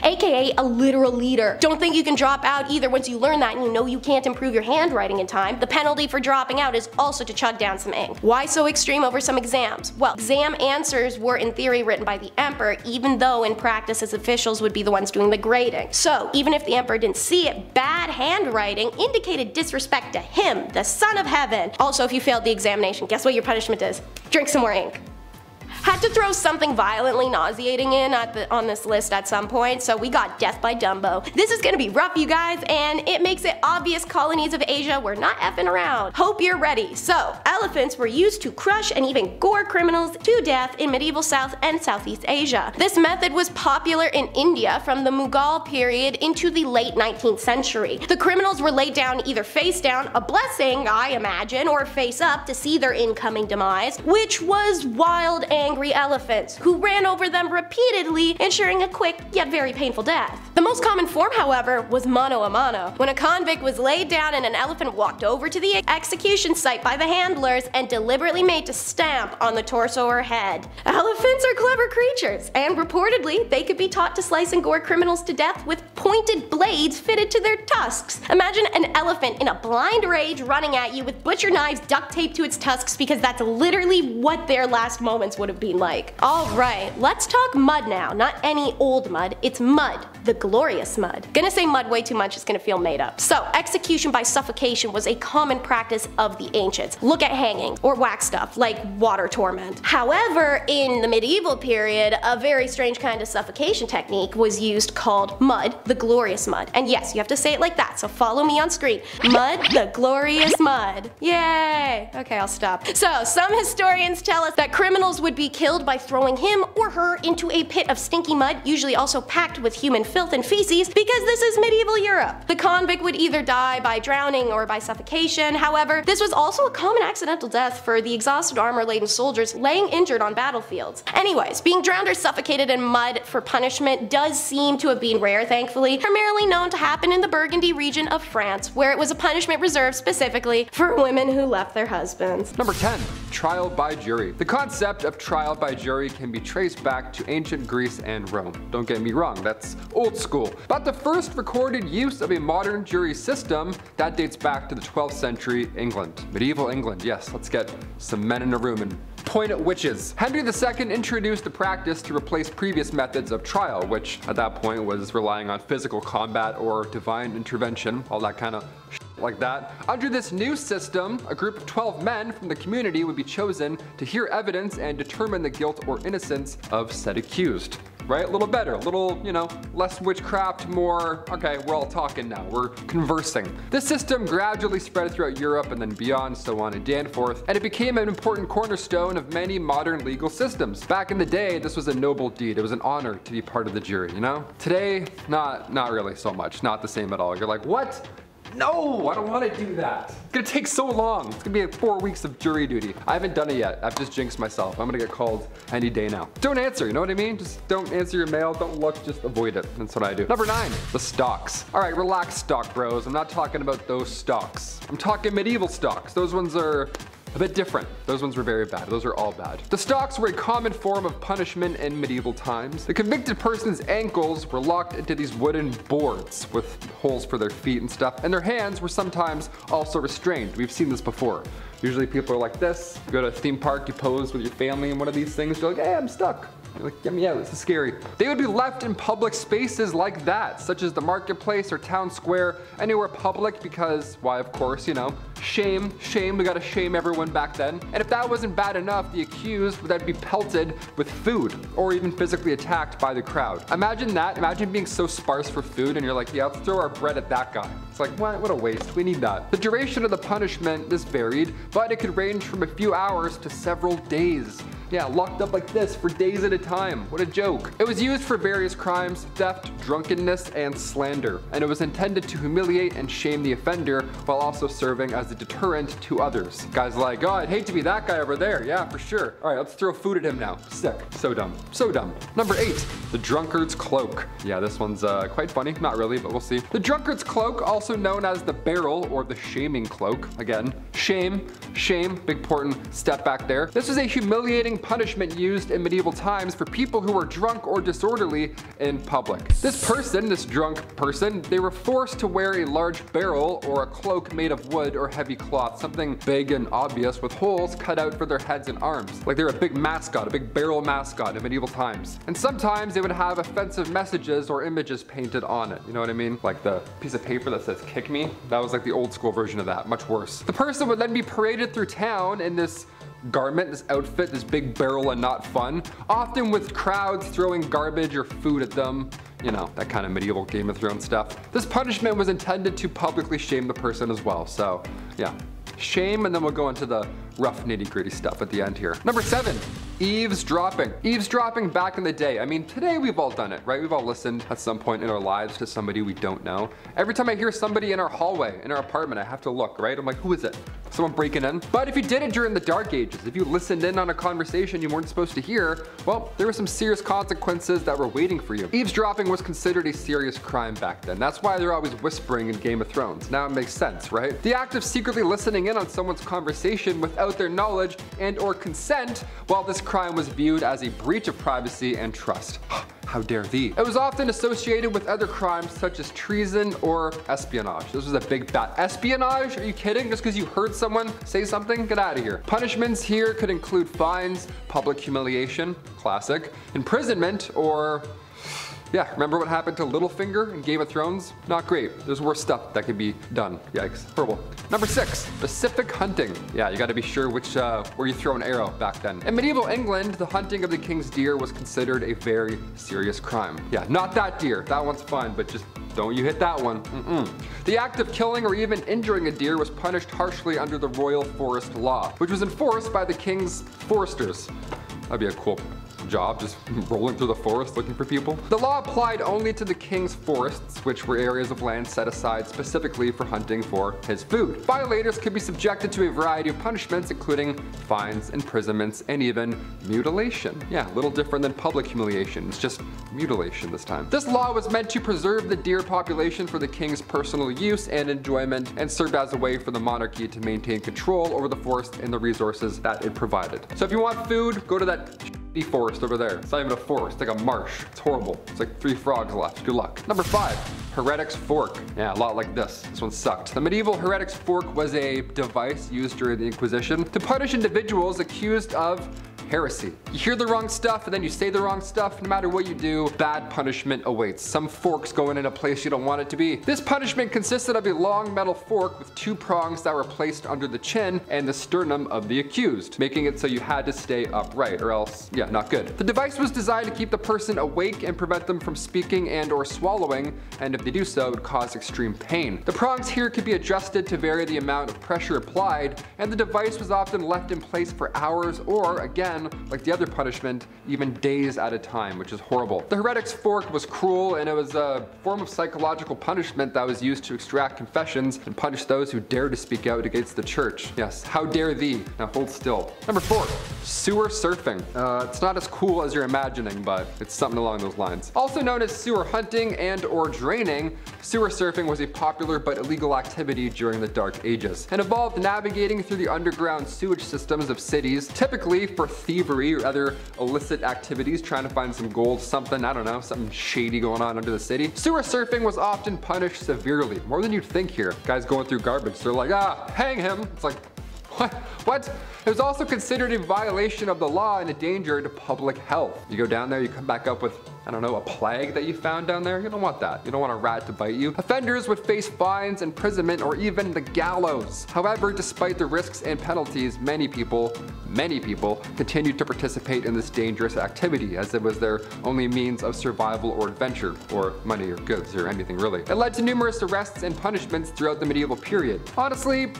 aka a literal liter. Don't think you can drop out either once you learn that and you know you can't improve your handwriting in time. The penalty for dropping out is also to chug down some ink. Why so extreme over some exams? Well, exam answers were in theory written by the emperor, even though in practice his officials would be the ones doing the grading. So even if the emperor didn't see it, bad handwriting indicated disrespect to him, the son of heaven. Also, if you failed the examination, guess what your punishment is? Drink some more ink. Had to throw something violently nauseating in on this list at some point, so we got death by Dumbo. This is gonna be rough, you guys, and it makes it obvious colonies of Asia were not effing around. Hope you're ready. So, elephants were used to crush and even gore criminals to death in medieval South and Southeast Asia. This method was popular in India from the Mughal period into the late 19th century. The criminals were laid down either face down, a blessing I imagine, or face up to see their incoming demise, which was wild, angry elephants, who ran over them repeatedly, ensuring a quick yet very painful death. The most common form, however, was mano a mano, when a convict was laid down and an elephant walked over to the execution site by the handlers and deliberately made to stamp on the torso or head. Elephants are clever creatures, and reportedly they could be taught to slice and gore criminals to death with pointed blades fitted to their tusks. Imagine an elephant in a blind rage running at you with butcher knives duct taped to its tusks, because that's literally what their last moments would have been like. Alright, let's talk mud now. Not any old mud, it's mud. The glorious mud. Gonna say mud way too much, it's gonna feel made up. So, execution by suffocation was a common practice of the ancients. Look at hanging, or whack stuff, like water torment. However, in the medieval period, a very strange kind of suffocation technique was used called mud, the glorious mud. And yes, you have to say it like that, so follow me on screen. Mud, the glorious mud. Yay! Okay, I'll stop. So, some historians tell us that criminals would be killed by throwing him or her into a pit of stinky mud, usually also packed with human filth and feces, because this is medieval Europe. The convict would either die by drowning or by suffocation. However, this was also a common accidental death for the exhausted armor-laden soldiers laying injured on battlefields. Anyways, being drowned or suffocated in mud for punishment does seem to have been rare, thankfully, primarily known to happen in the Burgundy region of France, where it was a punishment reserved specifically for women who left their husbands. Number 10. Trial by jury. The concept of trial by jury can be traced back to ancient Greece and Rome. Don't get me wrong, that's old school. But the first recorded use of a modern jury system, that dates back to the 12th century England. Medieval England, yes, let's get some men in a room and point at witches. Henry II introduced the practice to replace previous methods of trial, which at that point was relying on physical combat or divine intervention, all that kind of like that. Under this new system, a group of 12 men from the community would be chosen to hear evidence and determine the guilt or innocence of said accused. Right? A little better, a little, you know, less witchcraft, more, okay, we're all talking now, we're conversing. This system gradually spread throughout Europe and then beyond, so on and danforth, and it became an important cornerstone of many modern legal systems. Back in the day, this was a noble deed. It was an honor to be part of the jury, you know? Today, not really so much, not the same at all. You're like, what? No, I don't want to do that. It's gonna take so long. It's gonna be like 4 weeks of jury duty. I haven't done it yet. I've just jinxed myself. I'm gonna get called any day now. Don't answer, you know what I mean? Just don't answer your mail, don't look, just avoid it. That's what I do. Number 9, the stocks. All right, relax stock bros. I'm not talking about those stocks. I'm talking medieval stocks. Those ones are a bit different. Those ones were very bad. Those are all bad. The stocks were a common form of punishment in medieval times. The convicted person's ankles were locked into these wooden boards with holes for their feet and stuff, and their hands were sometimes also restrained. We've seen this before. Usually people are like this. You go to a theme park, you pose with your family in one of these things, you're like, hey, I'm stuck. You're like, get me out, this is scary. They would be left in public spaces like that, such as the marketplace or town square, anywhere public because, why, of course, you know, shame, we gotta shame everyone back then. And if that wasn't bad enough, the accused would then be pelted with food or even physically attacked by the crowd. Imagine that, imagine being so sparse for food and you're like, yeah, let's throw our bread at that guy. It's like, what a waste, we need that. The duration of the punishment, this varied, but it could range from a few hours to several days. Yeah, locked up like this for days at a time. What a joke. It was used for various crimes, theft, drunkenness, and slander, and it was intended to humiliate and shame the offender while also serving as a deterrent to others. Guys like, oh, I'd hate to be that guy over there. Yeah, for sure. All right, let's throw food at him now. Sick. So dumb. So dumb. Number 8, the drunkard's cloak. Yeah, this one's quite funny. Not really, but we'll see. The drunkard's cloak, also known as the barrel or the shaming cloak. Again, shame, big important step back there. This was a humiliating punishment used in medieval times for people who were drunk or disorderly in public. This drunk person, they were forced to wear a large barrel or a cloak made of wood or heavy cloth, something big and obvious with holes cut out for their heads and arms. Like they're a big mascot, a big barrel mascot in medieval times. And sometimes they would have offensive messages or images painted on it. You know what I mean? Like the piece of paper that says kick me. That was like the old school version of that, much worse. The person would then be paraded through town in this garment, this outfit, this big barrel and not fun, often with crowds throwing garbage or food at them. You know, that kind of medieval Game of Thrones stuff. This punishment was intended to publicly shame the person as well. So yeah, shame, and then we'll go into the rough nitty-gritty stuff at the end here. Number 7, eavesdropping. Eavesdropping back in the day. I mean, today we've all done it, right? We've all listened at some point in our lives to somebody we don't know. Every time I hear somebody in our hallway, in our apartment, I have to look, right? I'm like, who is it? Someone breaking in? But if you did it during the dark ages, if you listened in on a conversation you weren't supposed to hear, well, there were some serious consequences that were waiting for you. Eavesdropping was considered a serious crime back then. That's why they're always whispering in Game of Thrones. Now it makes sense, right? The act of secretly listening in on someone's conversation without their knowledge and or consent, well, this crime was viewed as a breach of privacy and trust. How dare thee. It was often associated with other crimes such as treason or espionage. This was a big bad espionage? Are you kidding? Just because you heard someone say something? Get out of here. Punishments here could include fines, public humiliation, classic, imprisonment, or yeah, remember what happened to Littlefinger in Game of Thrones? Not great. There's worse stuff that could be done. Yikes. Horrible. Number 6, specific hunting. Yeah, you gotta be sure which where you throw an arrow back then. In medieval England, the hunting of the king's deer was considered a very serious crime. Yeah, not that deer. That one's fine, but just don't you hit that one. The act of killing or even injuring a deer was punished harshly under the Royal Forest Law, which was enforced by the king's foresters. That'd be a cool job, just rolling through the forest looking for people. The law applied only to the king's forests, which were areas of land set aside specifically for hunting for his food. Violators could be subjected to a variety of punishments, including fines, imprisonments, and even mutilation. Yeah, a little different than public humiliation. It's just mutilation this time. This law was meant to preserve the deer population for the king's personal use and enjoyment, and served as a way for the monarchy to maintain control over the forest and the resources that it provided. So if you want food, go to that forest over there. It's not even a forest, it's like a marsh. It's horrible. It's like 3 frogs left. Good luck. Number 5, heretic's fork. Yeah, a lot like this. This one sucked. The medieval heretic's fork was a device used during the Inquisition to punish individuals accused of heresy. You hear the wrong stuff and then you say the wrong stuff, no matter what you do, bad punishment awaits. Some forks going in a place you don't want it to be. This punishment consisted of a long metal fork with 2 prongs that were placed under the chin and the sternum of the accused, making it so you had to stay upright or else, yeah, not good. The device was designed to keep the person awake and prevent them from speaking and or swallowing, and if they do so, it would cause extreme pain. The prongs here could be adjusted to vary the amount of pressure applied, and the device was often left in place for hours or, again, like the other punishment, even days at a time, which is horrible. The heretic's fork was cruel, and it was a form of psychological punishment that was used to extract confessions and punish those who dared to speak out against the church. Yes, how dare thee. Now hold still. Number 4, sewer surfing. It's not as cool as you're imagining, but it's something along those lines. Also known as sewer hunting and or draining, sewer surfing was a popular but illegal activity during the Dark Ages, and involved navigating through the underground sewage systems of cities, typically for thievery or other illicit activities, trying to find some gold, something, I don't know, something shady going on under the city. Sewer surfing was often punished severely, more than you'd think here. Guys going through garbage, they're like, hang him. It's like, what? It was also considered a violation of the law and a danger to public health. You go down there, you come back up with, I don't know, a plague that you found down there. You don't want that. You don't want a rat to bite you. Offenders would face fines, imprisonment, or even the gallows. However, despite the risks and penalties, many people continued to participate in this dangerous activity, as it was their only means of survival or adventure, or money or goods or anything really. It led to numerous arrests and punishments throughout the medieval period. Honestly,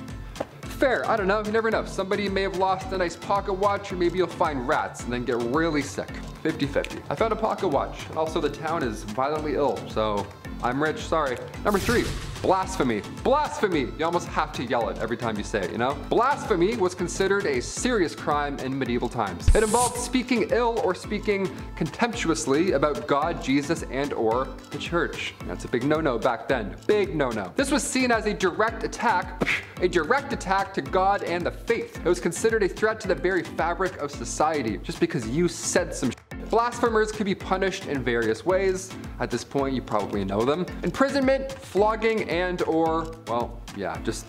fair, I don't know, you never know. Somebody may have lost a nice pocket watch, or maybe you'll find rats and then get really sick. 50-50. I found a pocket watch, and also the town is violently ill, so I'm rich, sorry. Number 3, blasphemy. Blasphemy! You almost have to yell it every time you say it, you know? Blasphemy was considered a serious crime in medieval times. It involved speaking ill or speaking contemptuously about God, Jesus, and or the church. That's a big no-no back then. Big no-no. This was seen as a direct attack to God and the faith. It was considered a threat to the very fabric of society just because you said some shit. Blasphemers could be punished in various ways. At this point, you probably know them. Imprisonment, flogging, and or, well, yeah, just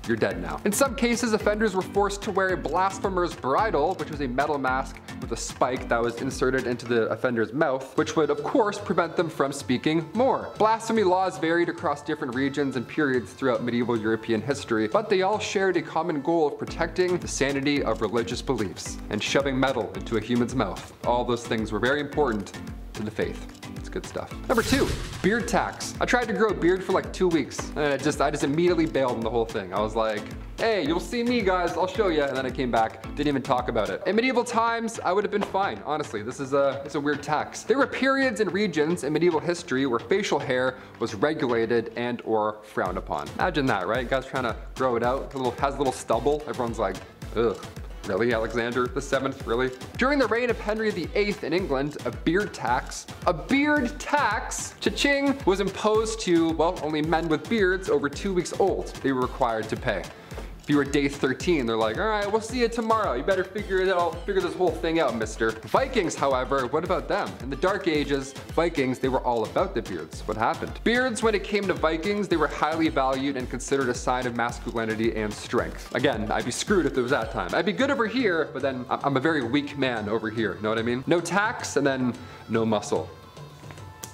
you're dead now. In some cases, offenders were forced to wear a blasphemer's bridle, which was a metal mask with a spike that was inserted into the offender's mouth, which would of course prevent them from speaking more. Blasphemy laws varied across different regions and periods throughout medieval European history, but they all shared a common goal of protecting the sanity of religious beliefs and shoving metal into a human's mouth. All those things were very important to the faith. It's good stuff. Number 2, beard tax. I tried to grow a beard for like 2 weeks and I just immediately bailed on the whole thing. I was like, hey, you'll see me guys, I'll show you. And then I came back, didn't even talk about it. In medieval times, I would have been fine, honestly. This is it's a weird tax. There were periods and regions in medieval history where facial hair was regulated and or frowned upon. Imagine that, right? Guys trying to grow it out, has a little stubble. Everyone's like, ugh. Really, Alexander the 7th, really? During the reign of Henry VIII in England, a beard tax, cha-ching, was imposed to, well, only men with beards over 2 weeks old. They were required to pay. If you were day 13, they're like, all right, we'll see you tomorrow. You better figure this whole thing out, mister. Vikings, however, what about them? In the Dark Ages, Vikings, they were all about the beards. What happened? Beards, when it came to Vikings, they were highly valued and considered a sign of masculinity and strength. Again, I'd be screwed if it was that time. I'd be good over here, but then I'm a very weak man over here. Know what I mean? No tax and then no muscle.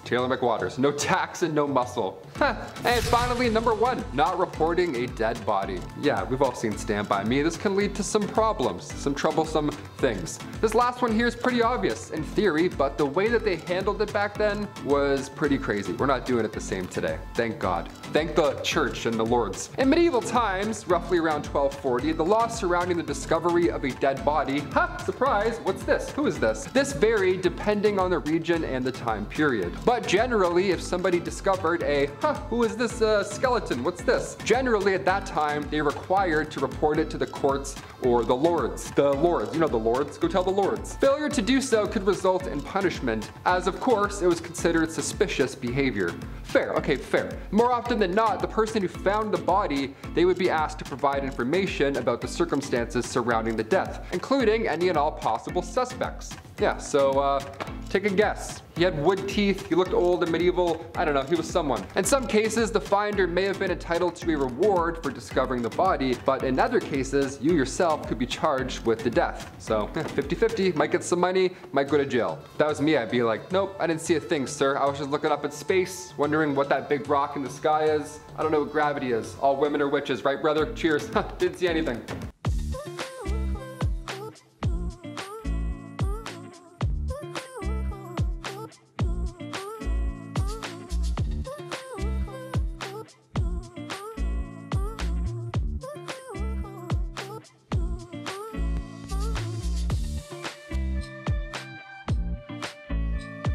Taylor McWaters, no tax and no muscle. And finally, number 1, not reporting a dead body. Yeah, we've all seen Stand By Me. This can lead to some problems, some troublesome things. This last one here is pretty obvious in theory, but the way that they handled it back then was pretty crazy. We're not doing it the same today. Thank God. Thank the church and the lords. In medieval times, roughly around 1240, the law surrounding the discovery of a dead body, surprise, what's this? Who is this? This varied depending on the region and the time period. But generally, if somebody discovered a, who is this skeleton? What's this? Generally, at that time, they were required to report it to the courts or the lords. The lords, you know the lords, go tell the lords. Failure to do so could result in punishment, as of course, it was considered suspicious behavior. Fair, okay, fair. More often than not, the person who found the body, they would be asked to provide information about the circumstances surrounding the death, including any and all possible suspects. Yeah, so take a guess. He had wood teeth, he looked old and medieval, I don't know, he was someone. In some cases, the finder may have been entitled to a reward for discovering the body, but in other cases, you yourself could be charged with the death. So, 50-50, might get some money, might go to jail. If that was me, I'd be like, nope, I didn't see a thing, sir. I was just looking up at space, wondering what that big rock in the sky is. I don't know what gravity is. All women are witches, right, brother? Cheers. Didn't see anything.